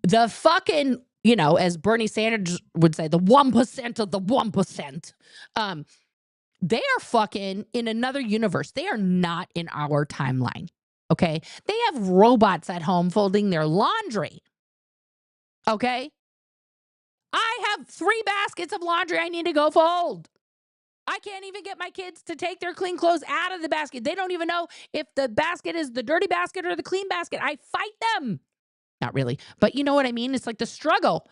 the fucking, as Bernie Sanders would say, the 1% of the 1%, they are fucking in another universe. They are not in our timeline, okay? They have robots at home folding their laundry, okay? I have 3 baskets of laundry I need to go fold. I can't even get my kids to take their clean clothes out of the basket. They don't even know if the basket is the dirty basket or the clean basket. I fight them. Not really, but you know what I mean? It's like the struggle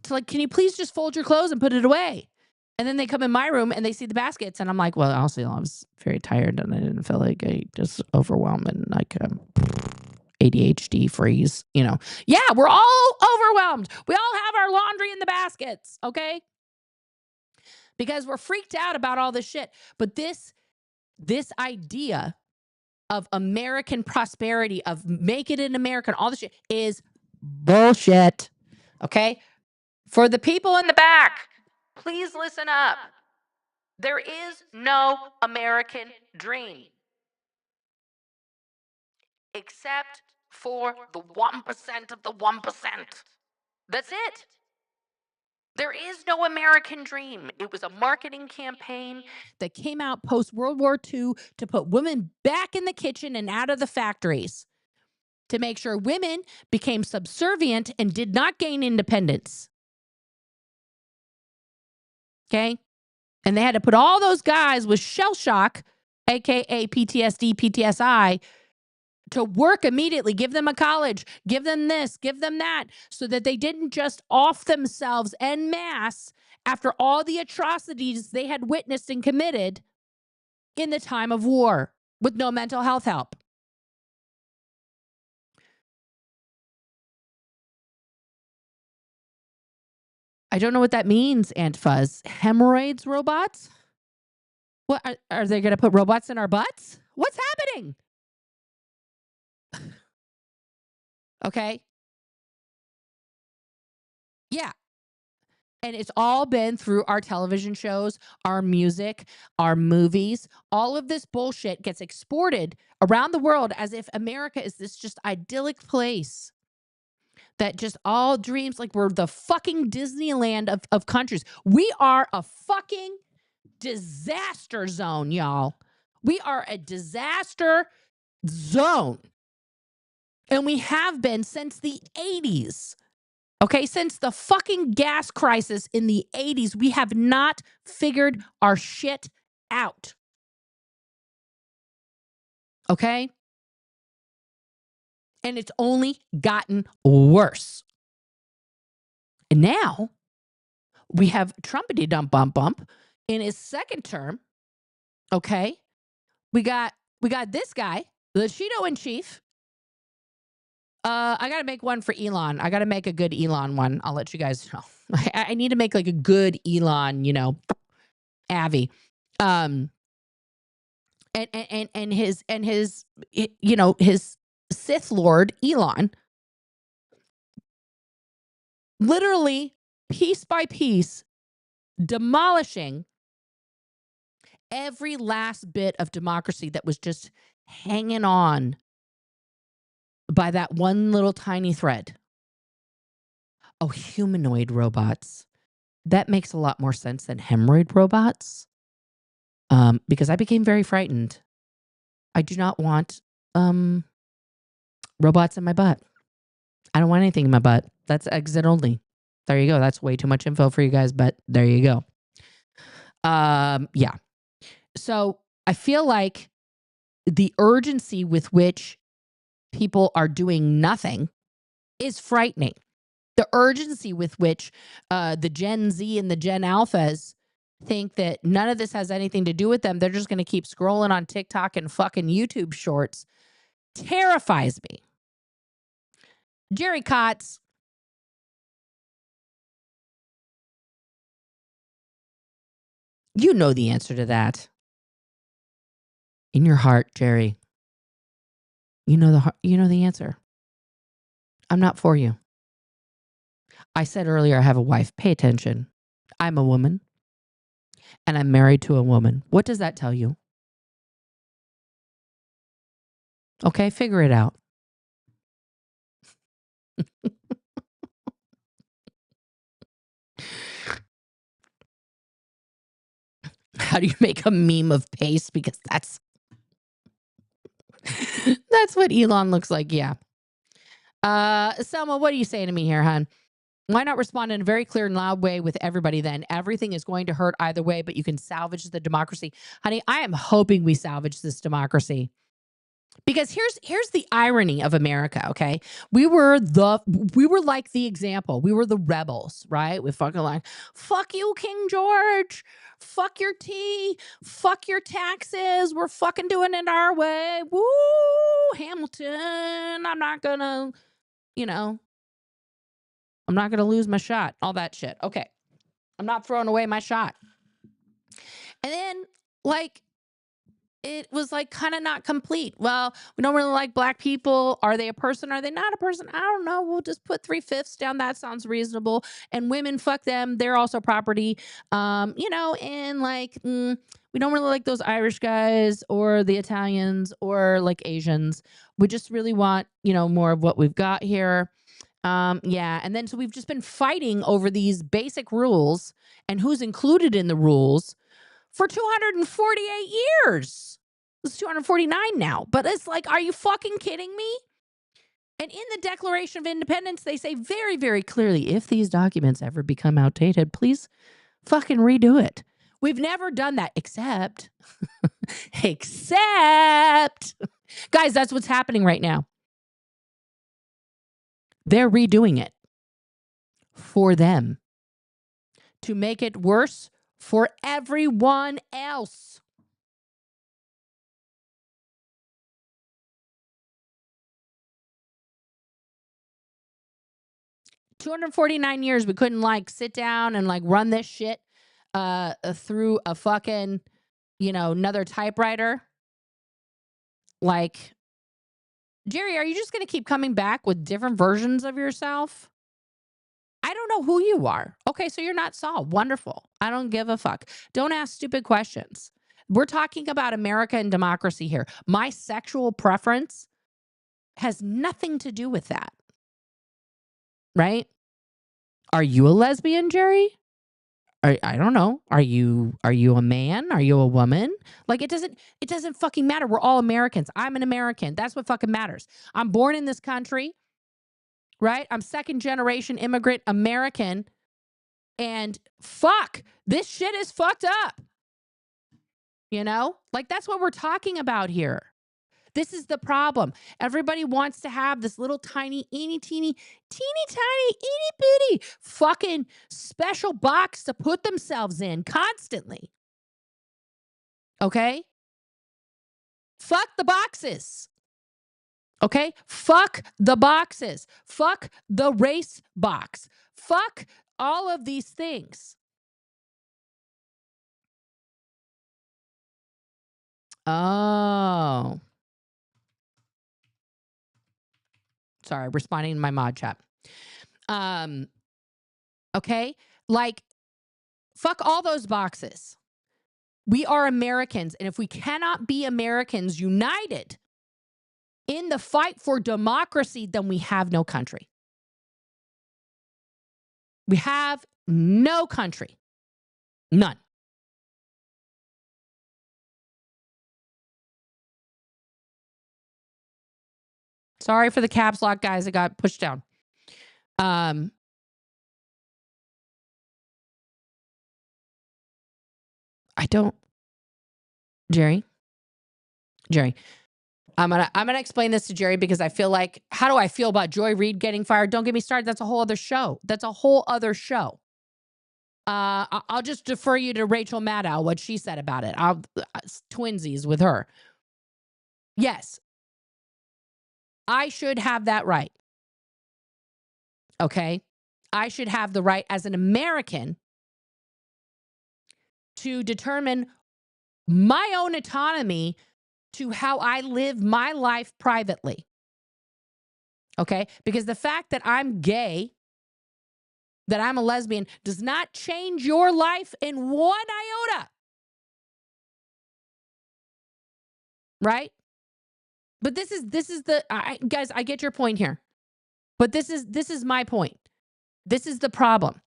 to can you please just fold your clothes and put it away? And then they come in my room and they see the baskets and I'm like, well, honestly, I was very tired and I didn't feel like I just overwhelmed and ADHD freeze, Yeah, we're all overwhelmed. We all have our laundry in the baskets, okay? Because we're freaked out about all this shit. But this idea of American prosperity, of make it in America, and all this shit is bullshit, okay? For the people in the back, please listen up. There is no American dream except for the 1% of the 1%. That's it. There is no American dream. It was a marketing campaign that came out post-World War II to put women back in the kitchen and out of the factories, to make sure women became subservient and did not gain independence. Okay? And they had to put all those guys with shell shock, aka PTSD, PTSI, to work immediately, give them a college, give them this, give them that, so that they didn't just off themselves en masse after all the atrocities they had witnessed and committed in the time of war with no mental health help. I don't know what that means, Aunt Fuzz. Hemorrhoids robots? What, are they going to put robots in our butts? What's happening? Okay. Yeah. And it's all been through our television shows, our music, our movies. All of this bullshit gets exported around the world as if America is this just idyllic place that just all dreams, like we're the fucking Disneyland of countries. We are a fucking disaster zone, y'all. We are a disaster zone. And we have been since the 80s. Okay, since the fucking gas crisis in the 80s, we have not figured our shit out. Okay? And it's only gotten worse. And now we have Trumpity dump bump bump in his second term. Okay? We got this guy, the Cheeto in chief. I got to make one for Elon. I got to make a good Elon one. I'll let you guys know. I need to make like a good Elon, Avi. And his his Sith Lord Elon, literally piece by piece demolishing every last bit of democracy that was just hanging on by that one little tiny thread. Oh, humanoid robots. That makes a lot more sense than hemorrhoid robots. because I became very frightened. I do not want robots in my butt. I don't want anything in my butt. That's exit only. There you go. That's way too much info for you guys, but there you go. Yeah. So I feel like the urgency with which people are doing nothing is frightening. The urgency with which the Gen Z and the Gen Alphas think that none of this has anything to do with them, they're just going to keep scrolling on TikTok and fucking YouTube shorts, terrifies me. Jerry Kotz, you know the answer to that. In your heart, Jerry. You know the answer. I'm not for you. I said earlier I have a wife. Pay attention. I'm a woman. And I'm married to a woman. What does that tell you? Okay, figure it out. How do you make a meme of pace? Because that's what Elon looks like. Yeah. Selma, what are you saying to me here, hon? Why not respond in a very clear and loud way with everybody then? Everything is going to hurt either way, but you can salvage the democracy. Honey, I am hoping we salvage this democracy. Because here's the irony of America, okay? We were like the example. We were the rebels, right? We fucking like, fuck you, King George. Fuck your tea. Fuck your taxes. We're fucking doing it our way. Woo, Hamilton. I'm not gonna lose my shot. All that shit. Okay. I'm not throwing away my shot. And then, it was kind of not complete. Well, we don't really like black people. Are they a person? Are they not a person? I don't know. We'll just put 3/5 down. That sounds reasonable. And women, fuck them. They're also property. And we don't really like those Irish guys or the Italians or Asians. We just really want, more of what we've got here. Yeah. And then so we've just been fighting over these basic rules and who's included in the rules for 248 years. It's 249 now. But it's are you fucking kidding me? And in the Declaration of Independence, they say very, very clearly, if these documents ever become outdated, please fucking redo it. We've never done that except, guys, that's what's happening right now. They're redoing it for them to make it worse for everyone else. $249 years we couldn't sit down and run this shit through a fucking another typewriter. Jerry, are you just going to keep coming back with different versions of yourself? I don't know who you are. Okay, so you're not Saul. Wonderful. I don't give a fuck. Don't ask stupid questions. We're talking about America and democracy here. My sexual preference has nothing to do with that. Right? Are you a lesbian, Jerry? I don't know. Are you a man? Are you a woman? It doesn't fucking matter. We're all Americans. I'm an American. That's what fucking matters. I'm born in this country. Right? I'm second generation immigrant American. And fuck, this shit is fucked up. That's what we're talking about here. This is the problem. Everybody wants to have this little tiny, teeny tiny, itty bitty fucking special box to put themselves in constantly. Okay? Fuck the boxes. Okay? Fuck the boxes. Fuck the race box. Fuck all of these things. Oh. Sorry, responding to my mod chat. Okay? Fuck all those boxes. We are Americans, and if we cannot be Americans united in the fight for democracy, then we have no country. We have no country. None. Sorry for the caps lock guys that got pushed down. I don't, Jerry, I'm gonna explain this to Jerry because I feel like, how do I feel about Joy Reid getting fired? Don't get me started. That's a whole other show. I'll just defer you to Rachel Maddow, what she said about it. I'll twinsies with her. Yes, I should have that right. Okay, I should have the right as an American to determine my own autonomy to how I live my life privately. Okay? Because the fact that I'm gay, that I'm a lesbian, does not change your life in one iota. Right? But this is the guys, I get your point here. But this is my point. This is the problem.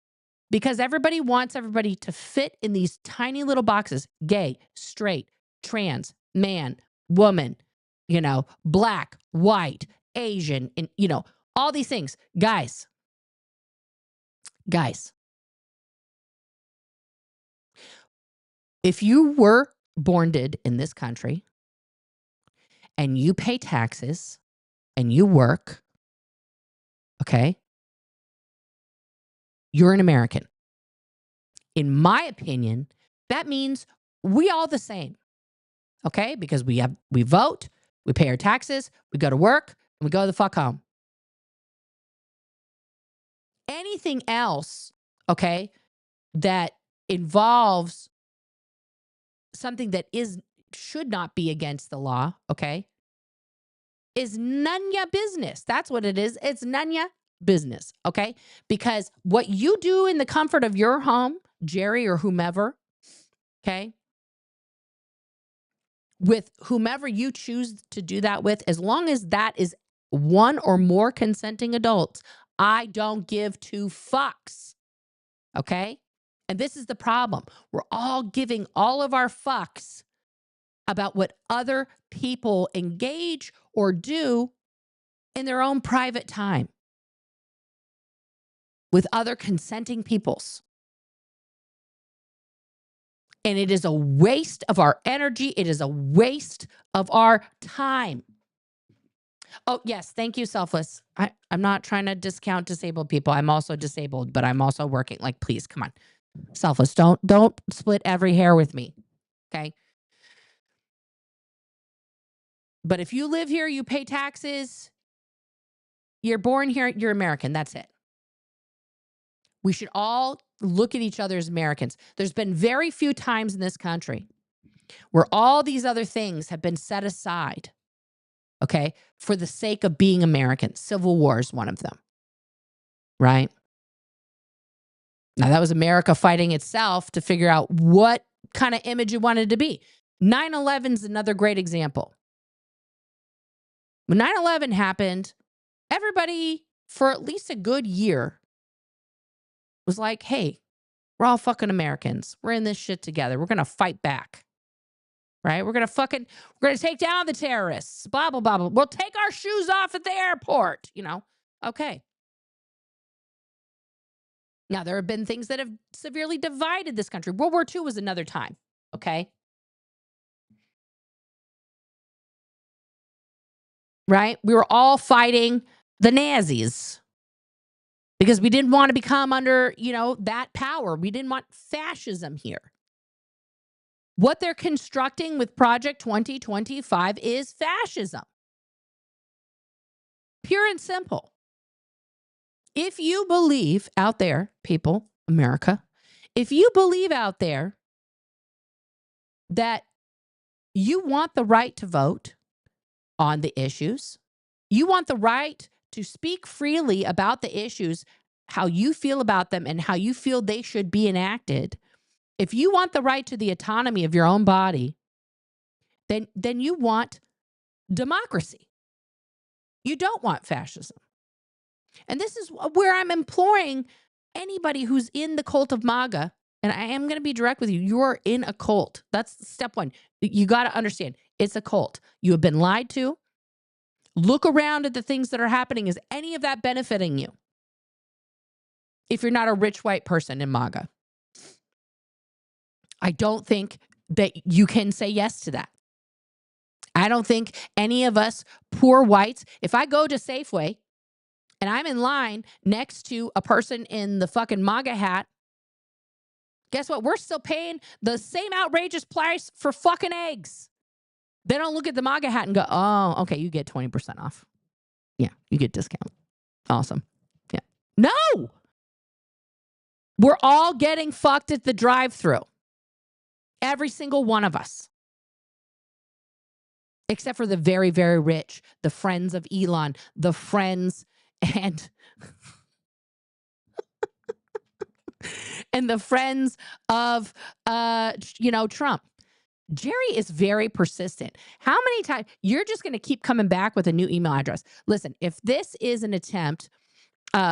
Because everybody wants everybody to fit in these tiny little boxes: gay, straight, trans, man, woman, black, white, Asian, and all these things. Guys, if you were born in this country and you pay taxes and you work, okay, you're an American. In my opinion, that means we all the same. Okay? Because we vote, we pay our taxes, we go to work, and we go the fuck home. Anything else, okay, that involves something that should not be against the law, okay, is none ya business. That's what it is. It's none ya business, okay? Because what you do in the comfort of your home, Jerry or whomever, okay, with whomever you choose to do that with, as long as that is one or more consenting adults, I don't give two fucks, okay? And this is the problem. We're all giving all of our fucks about what other people engage or do in their own private time with other consenting peoples. And it is a waste of our energy. It is a waste of our time. Oh, yes. Thank you, Selfless. I'm not trying to discount disabled people. I'm also disabled, but I'm also working. Like, please, come on. Selfless, don't split every hair with me. Okay? But if you live here, you pay taxes, you're born here, you're American. That's it. We should all look at each other as Americans. There's been very few times in this country where all these other things have been set aside, okay, for the sake of being American. Civil War is one of them, right? Now, that was America fighting itself to figure out what kind of image it wanted to be. 9/11 is another great example. When 9/11 happened, everybody, for at least a good year, was like, hey, we're all fucking Americans. We're in this shit together. We're going to fight back. Right? We're going to take down the terrorists. Blah, blah, blah, blah. We'll take our shoes off at the airport. Okay. Now, there have been things that have severely divided this country. World War II was another time. Okay. Right? We were all fighting the Nazis because we didn't want to become under, that power. We didn't want fascism here. What they're constructing with Project 2025 is fascism. Pure and simple. If you believe out there, people, America, if you believe out there that you want the right to vote on the issues, you want the right to speak freely about the issues, how you feel about them and how you feel they should be enacted, if you want the right to the autonomy of your own body, then you want democracy. You don't want fascism. And this is where I'm imploring anybody who's in the cult of MAGA, and I am going to be direct with you, you're in a cult. That's step one. You got to understand, it's a cult. You have been lied to. Look around at the things that are happening. Is any of that benefiting you? If you're not a rich white person in MAGA, I don't think that you can say yes to that. I don't think any of us poor whites, if I go to Safeway and I'm in line next to a person in the fucking MAGA hat, guess what? We're still paying the same outrageous price for fucking eggs. They don't look at the MAGA hat and go, oh, okay, you get 20% off. Yeah, you get discount. Awesome. Yeah. No! We're all getting fucked at the drive-thru. Every single one of us. Except for the very, very rich, the friends of Elon, the friends and and the friends of Trump. Jerry is very persistent. How many times you're just going to keep coming back with a new email address? Listen, if this is an attempt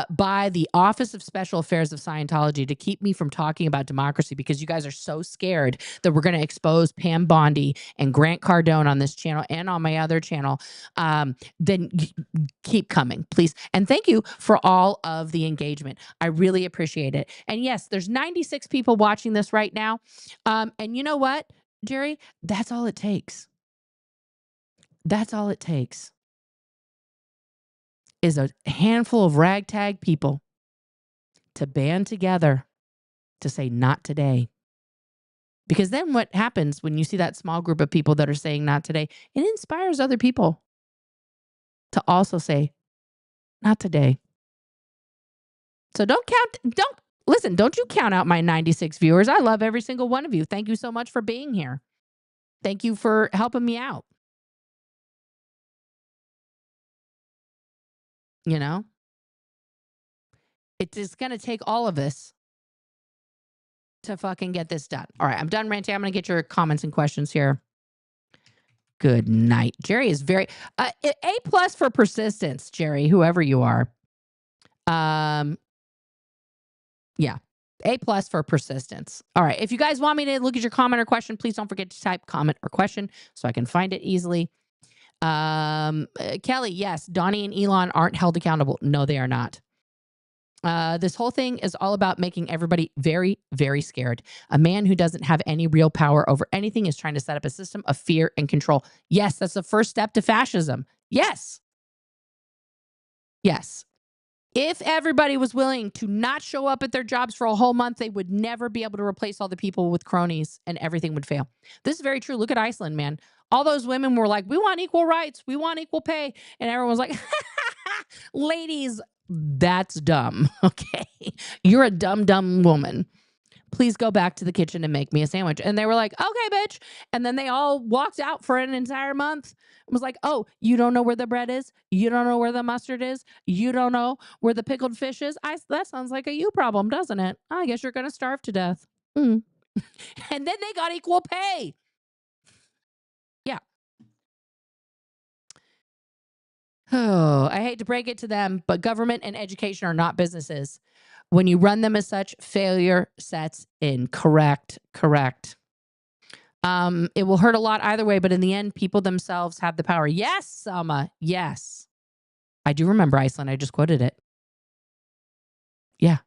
by the Office of Special Affairs of Scientology to keep me from talking about democracy because you guys are so scared that we're going to expose Pam Bondi and Grant Cardone on this channel and on my other channel, then keep coming, please. And thank you for all of the engagement. I really appreciate it. And yes, there's 96 people watching this right now. And you know what, Jerry? That's all it takes. That's all it takes. Is a handful of ragtag people to band together to say not today. Because then what happens when you see that small group of people that are saying not today, it inspires other people to also say not today. So don't you count out my 96 viewers. I love every single one of you. Thank you so much for being here. Thank you for helping me out. You know, it's just going to take all of us to fucking get this done. All right, I'm done ranting. I'm going to get your comments and questions here. Good night. Jerry is very A+ for persistence, Jerry, whoever you are. Yeah. A+ for persistence. All right. If you guys want me to look at your comment or question, please don't forget to type comment or question so I can find it easily. Kelly, yes, Donnie and Elon aren't held accountable. No, they are not. This whole thing is all about making everybody very, very scared. A man who doesn't have any real power over anything is trying to set up a system of fear and control. Yes, that's the first step to fascism. Yes. Yes. If everybody was willing to not show up at their jobs for a whole month, they would never be able to replace all the people with cronies and everything would fail. This is very true. Look at Iceland, man. All those women were like, we want equal rights. We want equal pay. And everyone was like, ladies, that's dumb. Okay. You're a dumb, dumb woman. Please go back to the kitchen and make me a sandwich. And they were like, okay, bitch. And then they all walked out for an entire month. It was like, oh, you don't know where the bread is? You don't know where the mustard is? You don't know where the pickled fish is? That sounds like a you problem, doesn't it? I guess you're going to starve to death. And then they got equal pay. Yeah. Oh, I hate to break it to them, but government and education are not businesses. When you run them as such, failure sets in. Correct. It will hurt a lot either way, but in the end, people themselves have the power. Yes, Selma. Yes. I do remember Iceland. I just quoted it. Yeah.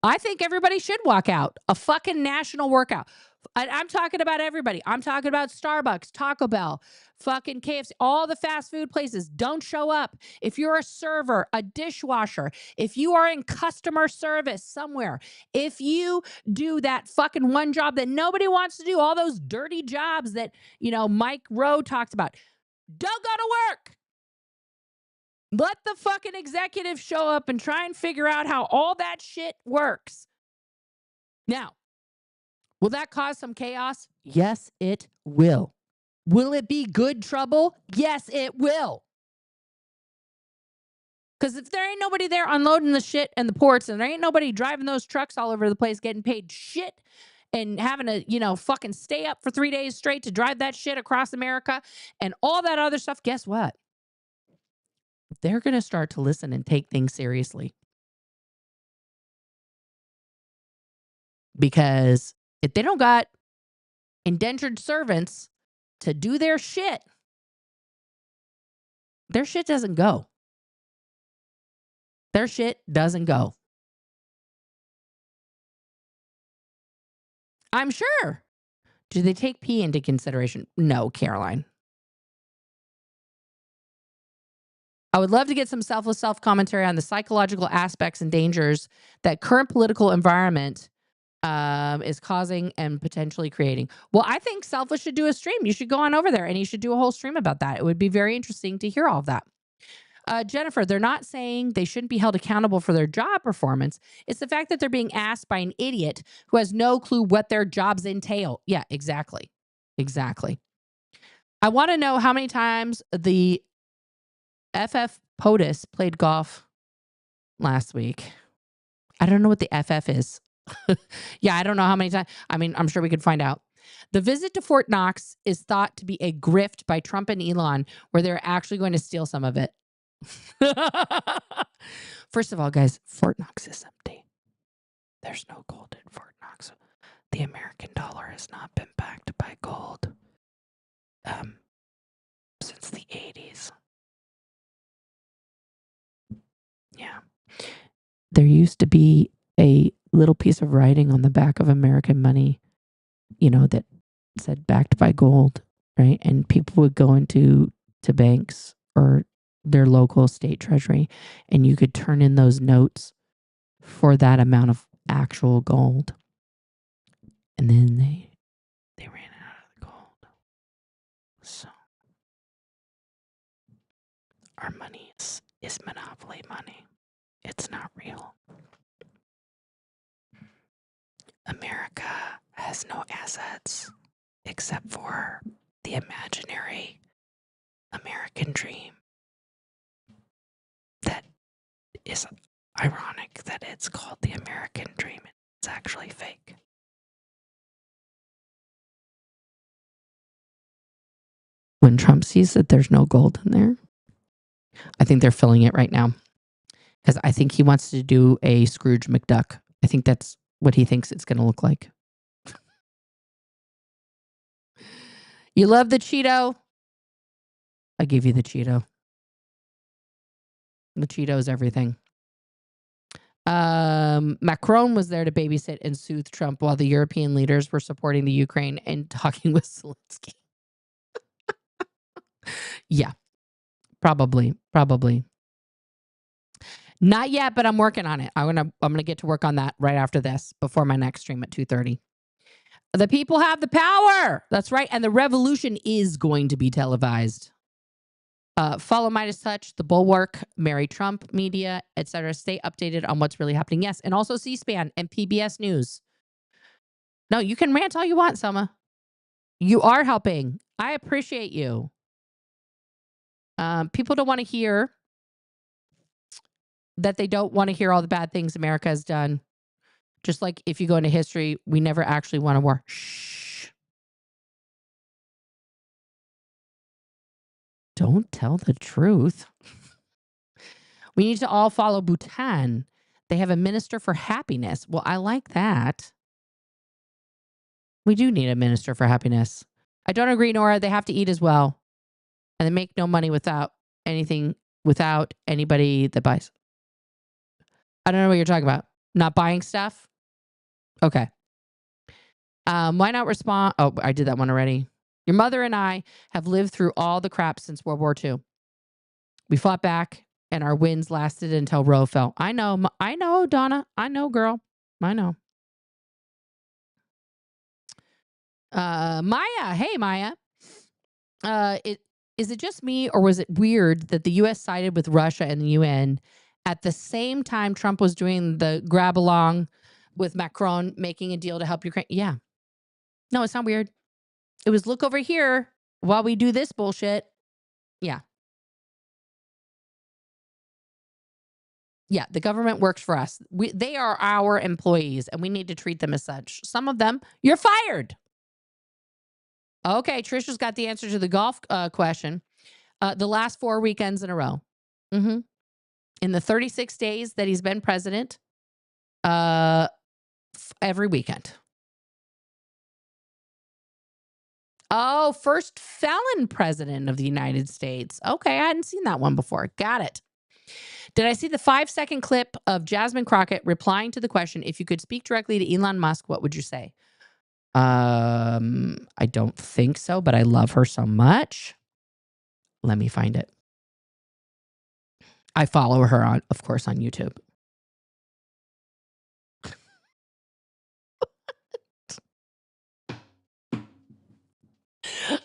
I think everybody should walk out. A fucking national workout. I'm talking about everybody. I'm talking about Starbucks, Taco Bell, fucking KFC, all the fast food places. Don't show up. If you're a server, a dishwasher, if you are in customer service somewhere, if you do that fucking one job that nobody wants to do, all those dirty jobs that, Mike Rowe talks about, don't go to work. Let the fucking executive show up and try and figure out how all that shit works. Now, will that cause some chaos? Yes, it will. Will it be good trouble? Yes, it will. Because if there ain't nobody there unloading the shit in the ports and there ain't nobody driving those trucks all over the place getting paid shit and having to, fucking stay up for 3 days straight to drive that shit across America and all that other stuff, guess what? They're going to start to listen and take things seriously. Because if they don't got indentured servants to do their shit, Their shit doesn't go. Their shit doesn't go. I'm sure. Do they take pee into consideration? No, Caroline. I would love to get some selfless self-commentary on the psychological aspects and dangers that current political environment is causing and potentially creating. Well, I think Selfless should do a stream. You should go on over there and you should do a whole stream about that. It would be very interesting to hear all of that. Jennifer, they're not saying they shouldn't be held accountable for their job performance. It's the fact that they're being asked by an idiot who has no clue what their jobs entail. Yeah, exactly. Exactly. I want to know how many times the FF POTUS played golf last week. I don't know what the FF is. Yeah, I don't know how many times. I mean, I'm sure we could find out. The visit to Fort Knox is thought to be a grift by Trump and Elon, where they're actually going to steal some of it. First of all, guys, Fort Knox is empty. There's no gold in Fort Knox. The American dollar has not been backed by gold since the 80s. Yeah. There used to be a little piece of writing on the back of American money, that said backed by gold, right? And people would go into banks or their local state treasury, and you could turn in those notes for that amount of actual gold. And then they ran out of the gold. So our money is monopoly money. It's not real. America has no assets except for the imaginary American dream. That is ironic that it's called the American dream. It's actually fake. When Trump sees that there's no gold in there, I think they're filling it right now. Because I think he wants to do a Scrooge McDuck. I think that's what he thinks it's going to look like. You love the Cheeto? I give you the Cheeto. The Cheeto is everything. Macron was there to babysit and soothe Trump while the European leaders were supporting the Ukraine and talking with Zelensky. Yeah, probably. Not yet, but I'm working on it. I'm gonna get to work on that right after this, before my next stream at 2:30. The people have the power. That's right, and the revolution is going to be televised. Follow Midas Touch, The Bulwark, Mary Trump Media, etc. Stay updated on what's really happening. Yes, and also C-SPAN and PBS News. No, you can rant all you want, Selma. You are helping. I appreciate you. People don't want to hear that they don't want to hear all the bad things America has done. Just like if you go into history, we never actually won a war. Shh. Don't tell the truth. We need to all follow Bhutan. They have a minister for happiness. Well, I like that. We do need a minister for happiness. I don't agree, Nora. They have to eat as well. And they make no money without anybody that buys. I don't know what you're talking about. Not buying stuff? Okay. Why not respond? Oh, I did that one already. Your mother and I have lived through all the crap since World War II. We fought back, and our wins lasted until Roe fell. I know, Donna. I know, girl. I know. Maya. Hey, Maya. Is it just me, or was it weird that the U.S. sided with Russia and the UN at the same time Trump was doing the grab along with Macron, making a deal to help Ukraine? Yeah. No, it's not weird. It was look over here while we do this bullshit. Yeah. Yeah, the government works for us. They are our employees, and we need to treat them as such. Some of them, you're fired. Okay, Trisha's got the answer to the golf question. The last 4 weekends in a row. In the 36 days that he's been president, every weekend. Oh, first felon president of the United States. Okay, I hadn't seen that one before. Got it. Did I see the 5-second clip of Jasmine Crockett replying to the question, if you could speak directly to Elon Musk, what would you say? I don't think so, but I love her so much. Let me find it. I follow her on, of course, on YouTube.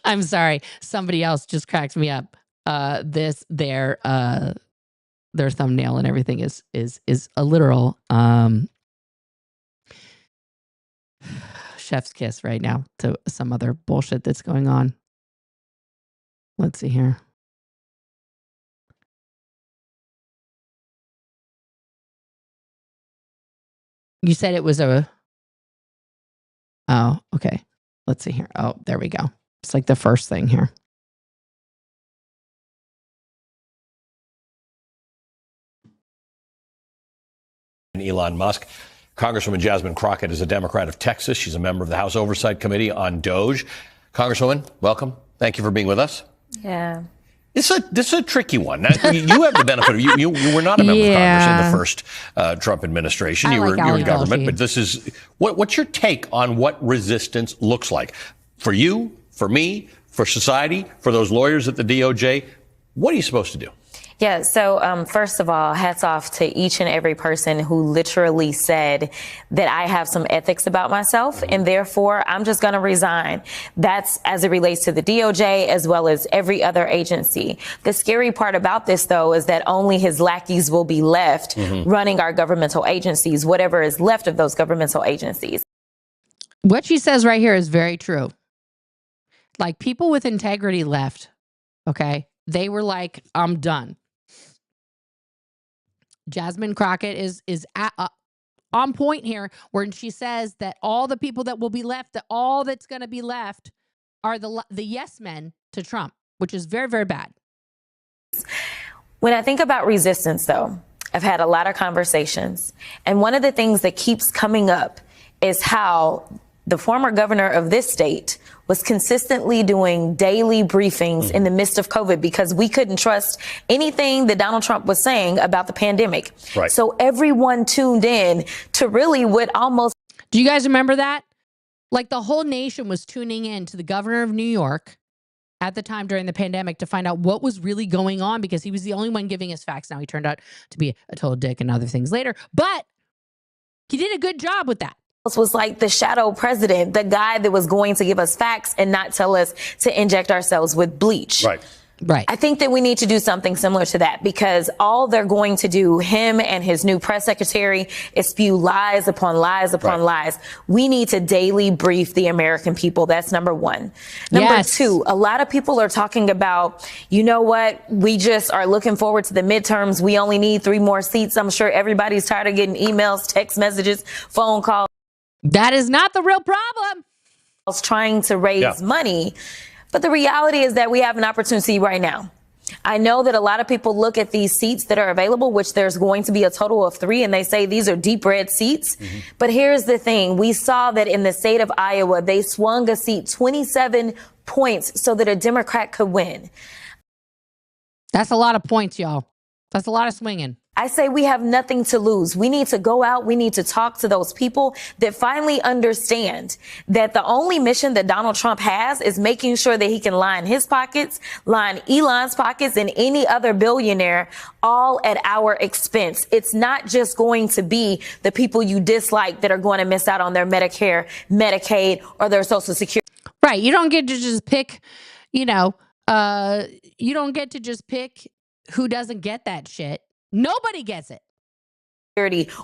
I'm sorry. Somebody else just cracked me up. Their thumbnail and everything is a literal chef's kiss right now to some other bullshit that's going on. Let's see here. You said it was a... Oh, okay. Let's see here. Oh, there we go. It's like the first thing here.
Elon Musk. Congresswoman Jasmine Crockett is a Democrat of Texas. She's a member of the House Oversight Committee on Doge. Congresswoman, welcome. Thank you for being with us.
Yeah.
This is a tricky one. Now, you have the benefit of you were not a member of Congress in the first Trump administration. You were in government, but this is what's your take on what resistance looks like for you, for me, for society, for those lawyers at the DOJ? What are you supposed to do?
Yeah. So, first of all, hats off to each and every person who literally said that I have some ethics about myself and therefore I'm just going to resign. That's as it relates to the DOJ as well as every other agency. The scary part about this, though, is that only his lackeys will be left running our governmental agencies, whatever is left of those governmental agencies.
What she says right here is very true. Like, people with integrity left. Okay. They were like, I'm done. Jasmine Crockett is on point here, where she says that all the people that will be left, that all that's going to be left are the yes men to Trump, which is very, very bad.
When I think about resistance, though, I've had a lot of conversations. And one of the things that keeps coming up is how the former governor of this state was consistently doing daily briefings in the midst of COVID because we couldn't trust anything that Donald Trump was saying about the pandemic.
Right.
So everyone tuned in to really what almost...
Do you guys remember that? Like, the whole nation was tuning in to the governor of New York at the time during the pandemic to find out what was really going on, because he was the only one giving us facts. Now, he turned out to be a total dick and other things later, but he did a good job with that.
Was like the shadow president, the guy that was going to give us facts and not tell us to inject ourselves with bleach.
Right.
I think that we need to do something similar to that, because all they're going to do, him and his new press secretary, is spew lies upon lies upon lies. We need to daily brief the American people. That's number one. Number two, a lot of people are talking about, you know what, we just are looking forward to the midterms. We only need 3 more seats. I'm sure everybody's tired of getting emails, text messages, phone calls.
That is not the real problem.
Trying to raise money. But the reality is that we have an opportunity right now. I know that a lot of people look at these seats that are available, which there's going to be a total of 3, and they say these are deep red seats. But here's the thing. We saw that in the state of Iowa, they swung a seat 27 points so that a Democrat could win.
That's a lot of points, y'all. That's a lot of swinging.
I say we have nothing to lose. We need to go out. We need to talk to those people that finally understand that the only mission that Donald Trump has is making sure that he can line his pockets, line Elon's pockets, and any other billionaire, all at our expense. It's not just going to be the people you dislike that are going to miss out on their Medicare, Medicaid, or their Social Security.
Right. You don't get to just pick, you don't get to just pick who doesn't get that shit. Nobody gets it.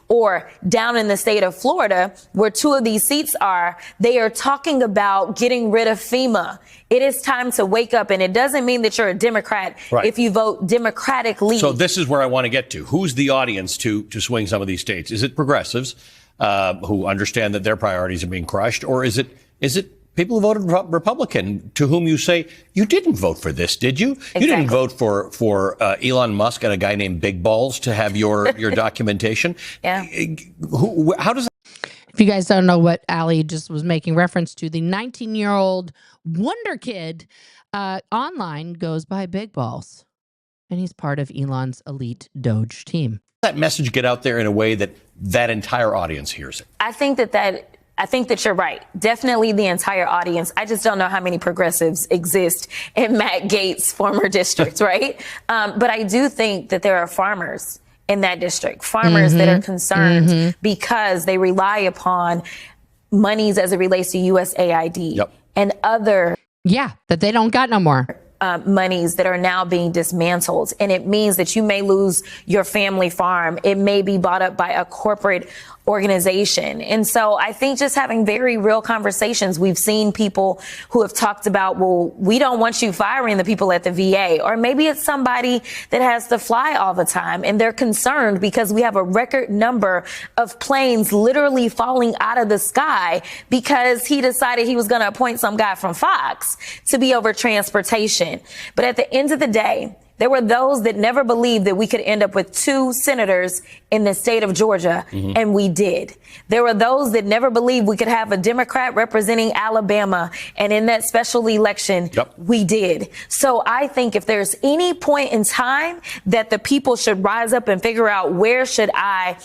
Or down in the state of Florida, where 2 of these seats are, they are talking about getting rid of FEMA. It is time to wake up, and it doesn't mean that you're a Democrat if you vote Democratically.
So this is where I want to get to. Who's the audience to swing some of these states? Is it progressives who understand that their priorities are being crushed, or is it people who voted Republican, to whom you say, you didn't vote for this, did you? You didn't vote for Elon Musk and a guy named Big Balls to have your documentation.
Yeah.
How does that?
If you guys don't know what Allie just was making reference to, the 19-year-old wonder kid online goes by Big Balls, and he's part of Elon's elite Doge team.
That message get out there in a way that that entire audience hears it?
I think that you're right. Definitely the entire audience. I just don't know how many progressives exist in Matt Gaetz' former district, right? But I do think that there are farmers in that district, farmers that are concerned because they rely upon monies as it relates to USAID and other
that they don't got no more.
Monies that are now being dismantled. And it means that you may lose your family farm. It may be bought up by a corporate organization. And so I think just having very real conversations, we've seen people who have talked about, well, we don't want you firing the people at the VA, or maybe it's somebody that has to fly all the time and they're concerned because we have a record number of planes literally falling out of the sky because he decided he was going to appoint some guy from Fox to be over transportation. But at the end of the day, there were those that never believed that we could end up with 2 senators in the state of Georgia, and we did. There were those that never believed we could have a Democrat representing Alabama, and in that special election, we did. So I think if there's any point in time that the people should rise up and figure out where should I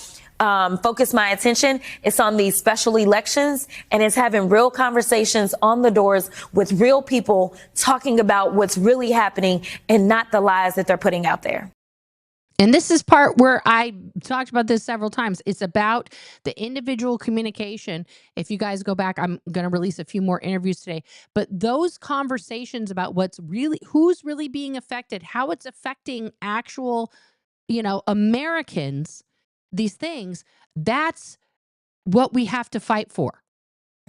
focus my attention, it's on these special elections, and it's having real conversations on the doors with real people talking about what's really happening and not the lies that they're putting out there.
And this is part where I talked about this several times. It's about the individual communication. If you guys go back, I'm going to release a few more interviews today, but those conversations about who's really being affected, how it's affecting actual, Americans, these things, that's what we have to fight for.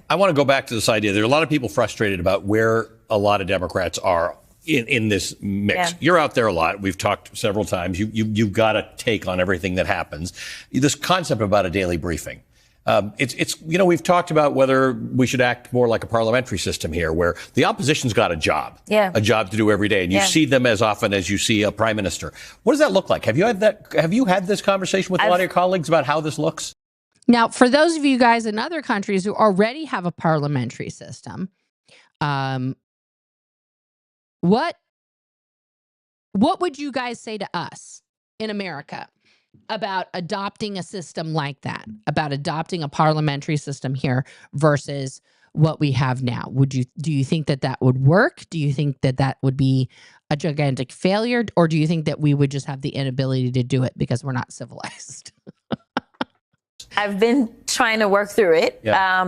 I want to go back to this idea. There are a lot of people frustrated about where a lot of Democrats are in this mix. You're out there a lot. We've talked several times. You've got a take on everything that happens. This concept about a daily briefing. We've talked about whether we should act more like a parliamentary system here, where the opposition's got a job to do every day, and you see them as often as you see a prime minister. What does that look like? Have you had this conversation with a lot of your colleagues about how this looks?
Now, for those of you guys in other countries who already have a parliamentary system, what would you guys say to us in America about adopting a system like that, about adopting a parliamentary system here versus what we have now? Do you think that would work? Do you think that would be a gigantic failure? Or do you think that we would just have the inability to do it because we're not civilized?
I've been trying to work through it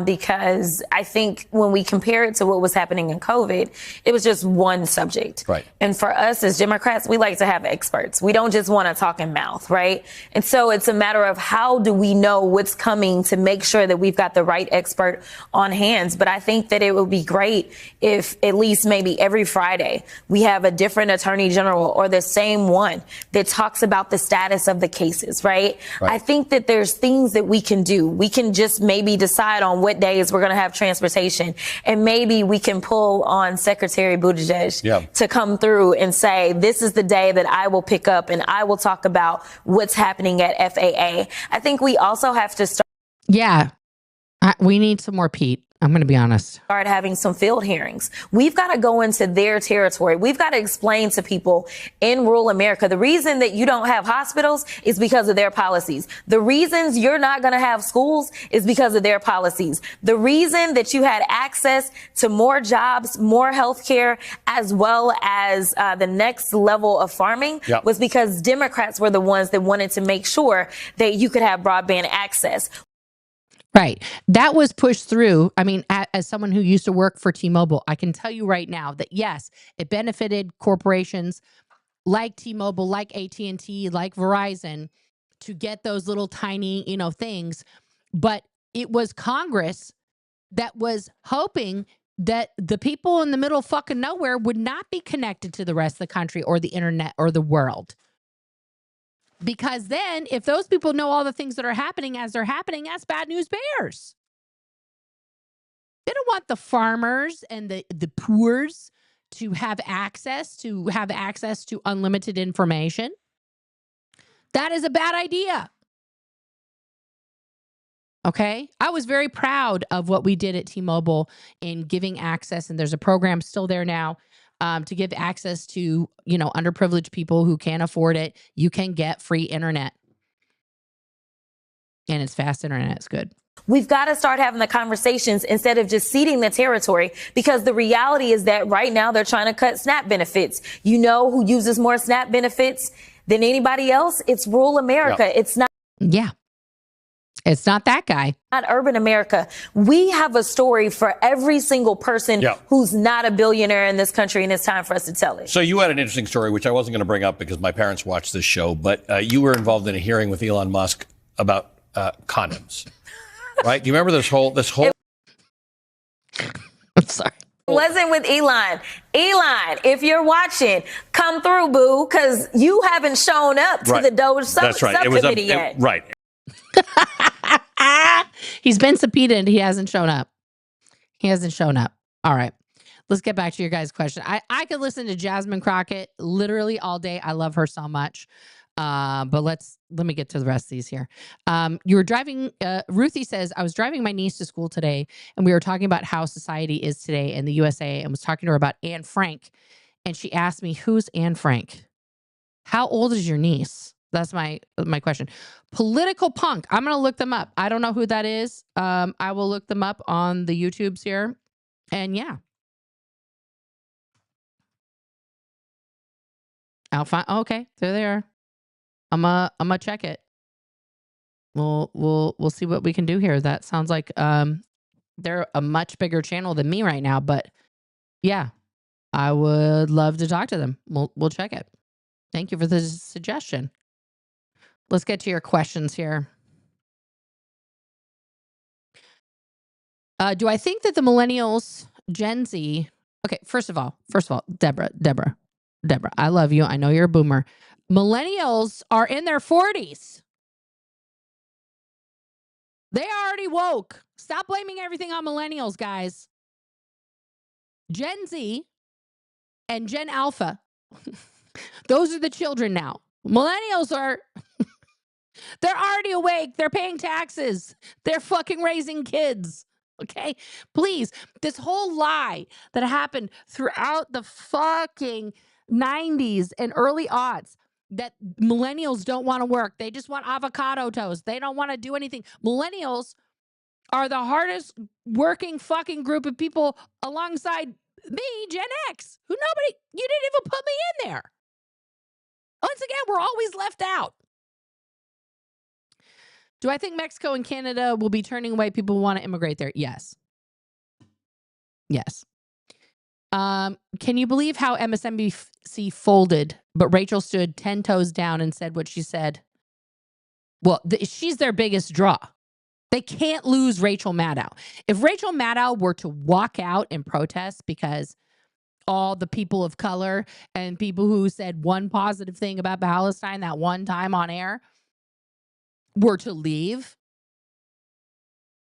because I think when we compare it to what was happening in COVID, it was just one subject.
Right.
And for us as Democrats, we like to have experts. We don't just want to talk in mouth, right? And so it's a matter of how do we know what's coming to make sure that we've got the right expert on hands. But I think that it would be great if at least maybe every Friday we have a different attorney general or the same one that talks about the status of the cases, right? I think that there's things that we can do. We can just maybe decide on what days we're going to have transportation, and maybe we can pull on Secretary Buttigieg to come through and say, this is the day that I will pick up and I will talk about what's happening at FAA. I think we also have to start.
We need some more Pete. I'm going to be honest.
Start having some field hearings. We've got to go into their territory. We've got to explain to people in rural America, the reason that you don't have hospitals is because of their policies. The reasons you're not going to have schools is because of their policies. The reason that you had access to more jobs, more health care, as well as the next level of farming was because Democrats were the ones that wanted to make sure that you could have broadband access.
Right. That was pushed through. I mean, as someone who used to work for T-Mobile, I can tell you right now that, yes, it benefited corporations like T-Mobile, like AT&T, like Verizon to get those little tiny, things. But it was Congress that was hoping that the people in the middle of fucking nowhere would not be connected to the rest of the country or the internet or the world. Because then if those people know all the things that are happening as they're happening, that's bad news bears. They don't want the farmers and the poors to have access to unlimited information. That is a bad idea. Okay. I was very proud of what we did at T-Mobile in giving access, and there's a program still there now to give access to, underprivileged people who can't afford it. You can get free internet. And it's fast internet. It's good.
We've got to start having the conversations instead of just ceding the territory, because the reality is that right now they're trying to cut SNAP benefits. You know who uses more SNAP benefits than anybody else? It's rural America.
Yep.
It's not.
Yeah. It's not that guy.
Not urban America. We have a story for every single person who's not a billionaire in this country, and it's time for us to tell it.
So you had an interesting story, which I wasn't going to bring up because my parents watched this show, but you were involved in a hearing with Elon Musk about condoms, right? Do you remember this whole?
I'm sorry.
It wasn't with Elon. Elon, if you're watching, come through, boo, because you haven't shown up to the Doge subcommittee yet.
Right.
He's been subpoenaed and he hasn't shown up. All right. Let's get back to your guys' question. I could listen to Jasmine Crockett literally all day. I love her so much. But let me get to the rest of these here. You were driving, Ruthie says, I was driving my niece to school today, and we were talking about how society is today in the USA, and was talking to her about Anne Frank. And she asked me, who's Anne Frank? How old is your niece? That's my question. Political punk. I'm going to look them up. I don't know who that is. I will look them up on the YouTubes here. And yeah. I'll find, okay, there they are. I'm gonna check it. We'll see what we can do here. That sounds like they're a much bigger channel than me right now, but yeah, I would love to talk to them. We'll check it. Thank you for the suggestion. Let's get to your questions here. Do I think that the millennials, Gen Z, okay, first of all, Deborah, I love you. I know you're a boomer. Millennials are in their 40s. They already woke. Stop blaming everything on millennials, guys. Gen Z and Gen Alpha, those are the children now. Millennials are, they're already awake. They're paying taxes. They're fucking raising kids. Okay? Please, this whole lie that happened throughout the fucking 90s and early aughts, that millennials don't want to work. They just want avocado toast. They don't want to do anything. Millennials are the hardest working fucking group of people alongside me, Gen X, who you didn't even put me in there. Once again, we're always left out. Do I think Mexico and Canada will be turning away people who want to immigrate there? Yes. Yes. Can you believe how MSNBC folded, but Rachel stood 10 toes down and said what she said? Well, she's their biggest draw. They can't lose Rachel Maddow. If Rachel Maddow were to walk out and protest because all the people of color and people who said one positive thing about Palestine that one time on air were to leave,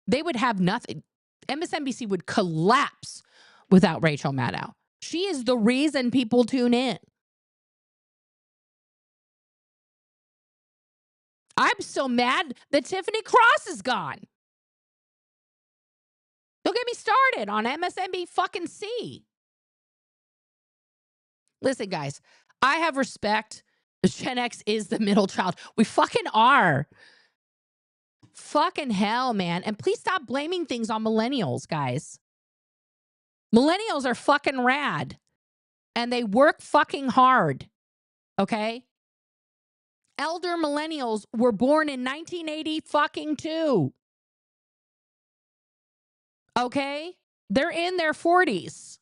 they would have nothing. MSNBC would collapse without Rachel Maddow. She is the reason people tune in. I'm so mad that Tiffany Cross is gone. Don't get me started on MSNBC fucking C. Listen, guys, I have respect. Gen X is the middle child. We fucking are. Fucking hell, man. And please stop blaming things on millennials, guys. Millennials are fucking rad. And they work fucking hard. Okay? Elder millennials were born in 1980 fucking 2. Okay? They're in their 40s.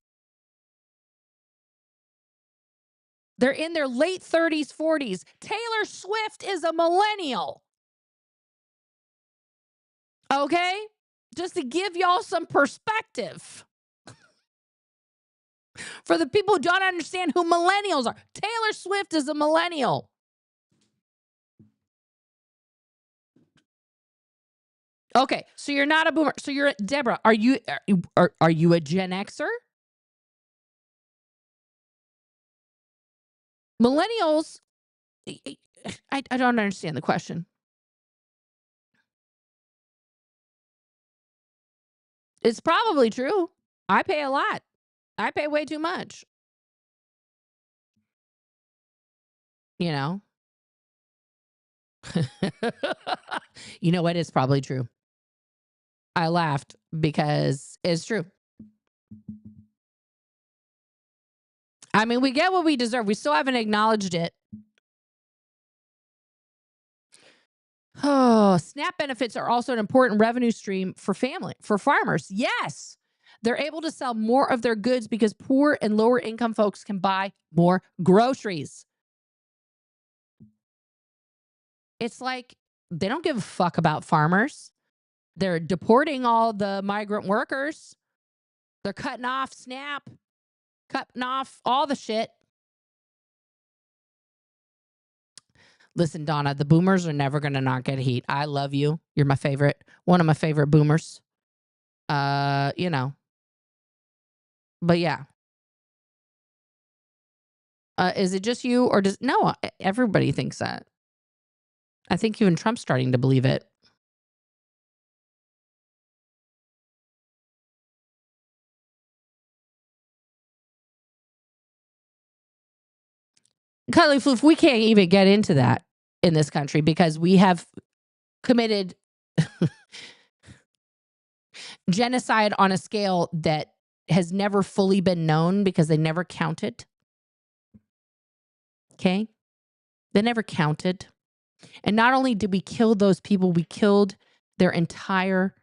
They're in their late 30s, 40s. Taylor Swift is a millennial. Okay? Just to give y'all some perspective. For the people who don't understand who millennials are, Taylor Swift is a millennial. Okay, so you're not a boomer. So you're Deborah. Are you a Gen Xer? Millennials. I don't understand the question. It's probably true. I pay a lot. I pay way too much. You know? You know what? It's probably true. I laughed because it's true. I mean, we get what we deserve. We still haven't acknowledged it. Oh, SNAP benefits are also an important revenue stream for farmers. Yes. They're able to sell more of their goods because poor and lower income folks can buy more groceries. It's like they don't give a fuck about farmers. They're deporting all the migrant workers. They're cutting off SNAP, cutting off all the shit. Listen, Donna, the boomers are never going to not get heat. I love you. You're my favorite. One of my favorite boomers. You know. But yeah. Is it just you or no, everybody thinks that. I think even Trump's starting to believe it. Cuddly Floof, we can't even get into that in this country because we have committed genocide on a scale that has never fully been known because they never counted. Okay? They never counted. And not only did we kill those people, we killed their entire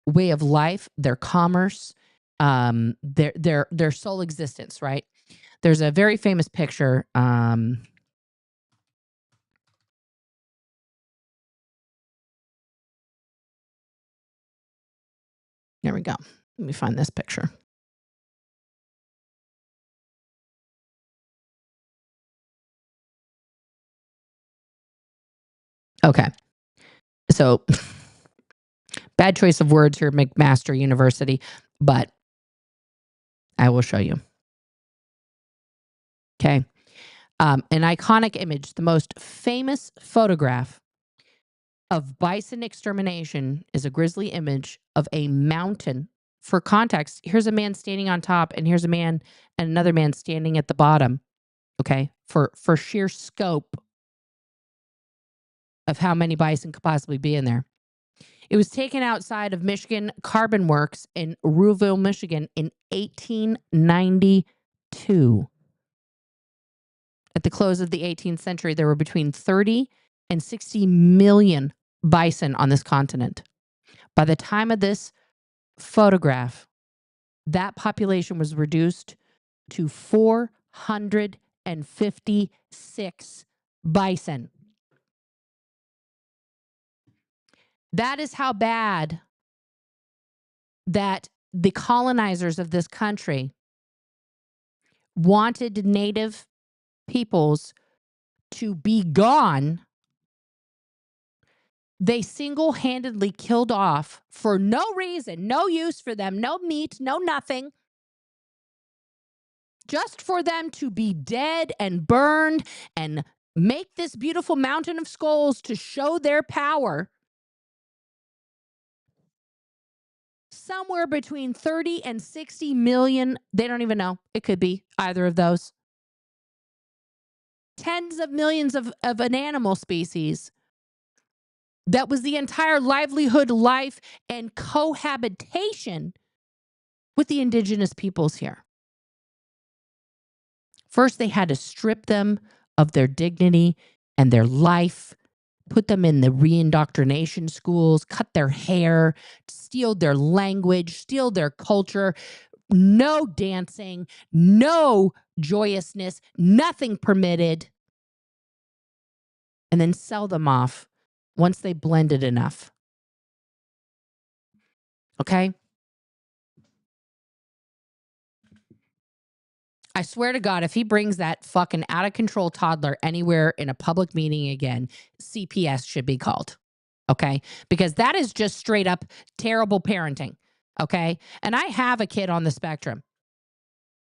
way of life, their commerce, their sole existence, right? There's a very famous picture. There we go. Let me find this picture. Okay. So, bad choice of words here, McMaster University, but I will show you. Okay. An iconic image, the most famous photograph of bison extermination is a grisly image of a mountain. For context, here's a man standing on top, and here's a man and another man standing at the bottom. Okay. For sheer scope of how many bison could possibly be in there. It was taken outside of Michigan Carbon Works in Rouville, Michigan in 1892. At the close of the 18th century, there were between 30 and 60 million bison on this continent. By the time of this photograph, that population was reduced to 456 bison. That is how bad that the colonizers of this country wanted native peoples to be gone. They single-handedly killed off for no reason, no use for them, no meat, no nothing, just for them to be dead and burned and make this beautiful mountain of skulls to show their power. Somewhere between 30 and 60 million. They don't even know. It could be either of those. Tens of millions of an animal species. That was the entire livelihood, life, and cohabitation with the indigenous peoples here. First, they had to strip them of their dignity and their life, put them in the re-indoctrination schools, cut their hair, steal their language, steal their culture. No dancing, no joyousness, nothing permitted. And then sell them off once they blended enough. Okay? I swear to God, if he brings that fucking out of control toddler anywhere in a public meeting again, CPS should be called. Okay? Because that is just straight up terrible parenting. Okay? And I have a kid on the spectrum.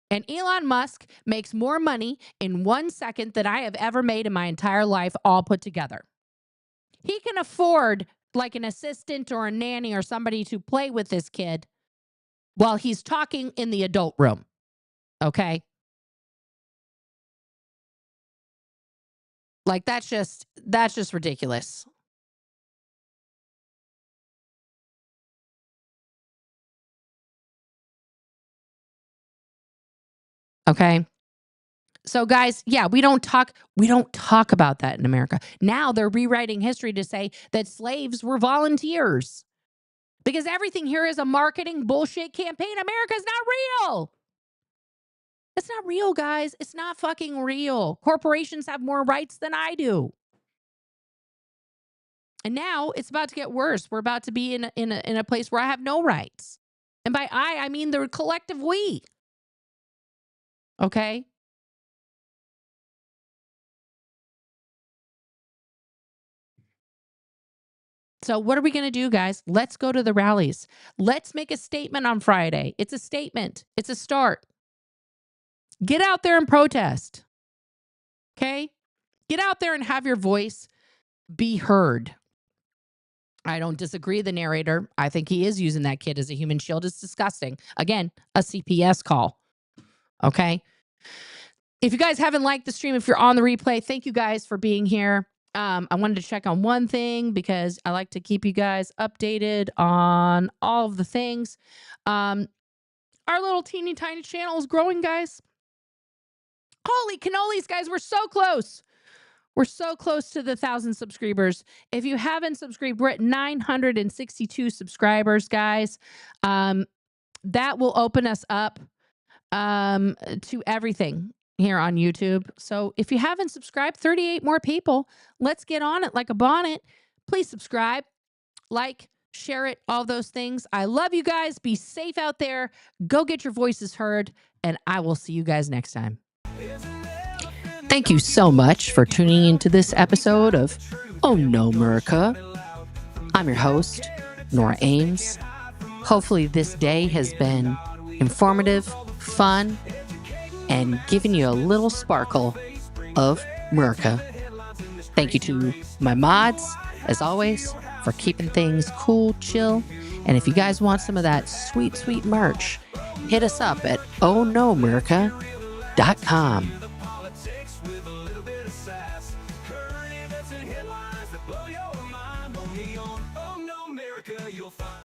And Elon Musk makes more money in 1 second than I have ever made in my entire life, all put together. He can afford like an assistant or a nanny or somebody to play with this kid while he's talking in the adult room. Okay? Like, that's just ridiculous. Okay? So guys, yeah, we don't talk about that in America. Now they're rewriting history to say that slaves were volunteers. Because everything here is a marketing bullshit campaign. America's not real. It's not real, guys. It's not fucking real. Corporations have more rights than I do. And now it's about to get worse. We're about to be in a place where I have no rights. And by I mean the collective we. Okay? So what are we going to do, guys? Let's go to the rallies. Let's make a statement on Friday. It's a statement. It's a start. Get out there and protest. Okay? Get out there and have your voice be heard. I don't disagree with the narrator. I think he is using that kid as a human shield. It's disgusting. Again, a CPS call. Okay? If you guys haven't liked the stream, if you're on the replay, thank you guys for being here. I wanted to check on one thing because I like to keep you guys updated on all of the things. Our little teeny tiny channel is growing, guys. Holy cannolis, guys. We're so close. We're so close to the 1,000 subscribers. If you haven't subscribed, we're at 962 subscribers, guys. That will open us up to everything here on YouTube. So if you haven't subscribed, 38 more people. Let's get on it like a bonnet. Please subscribe, like, share it, all those things. I love you guys. Be safe out there. Go get your voices heard, and I will see you guys next time. Thank you so much for tuning into this episode of Oh No Merica. I'm your host, Nora Ames. Hopefully this day has been informative, fun, and giving you a little sparkle of Merica. Thank you to my mods, as always, for keeping things cool, chill. And if you guys want some of that sweet, sweet merch, hit us up at ohnomerica.com.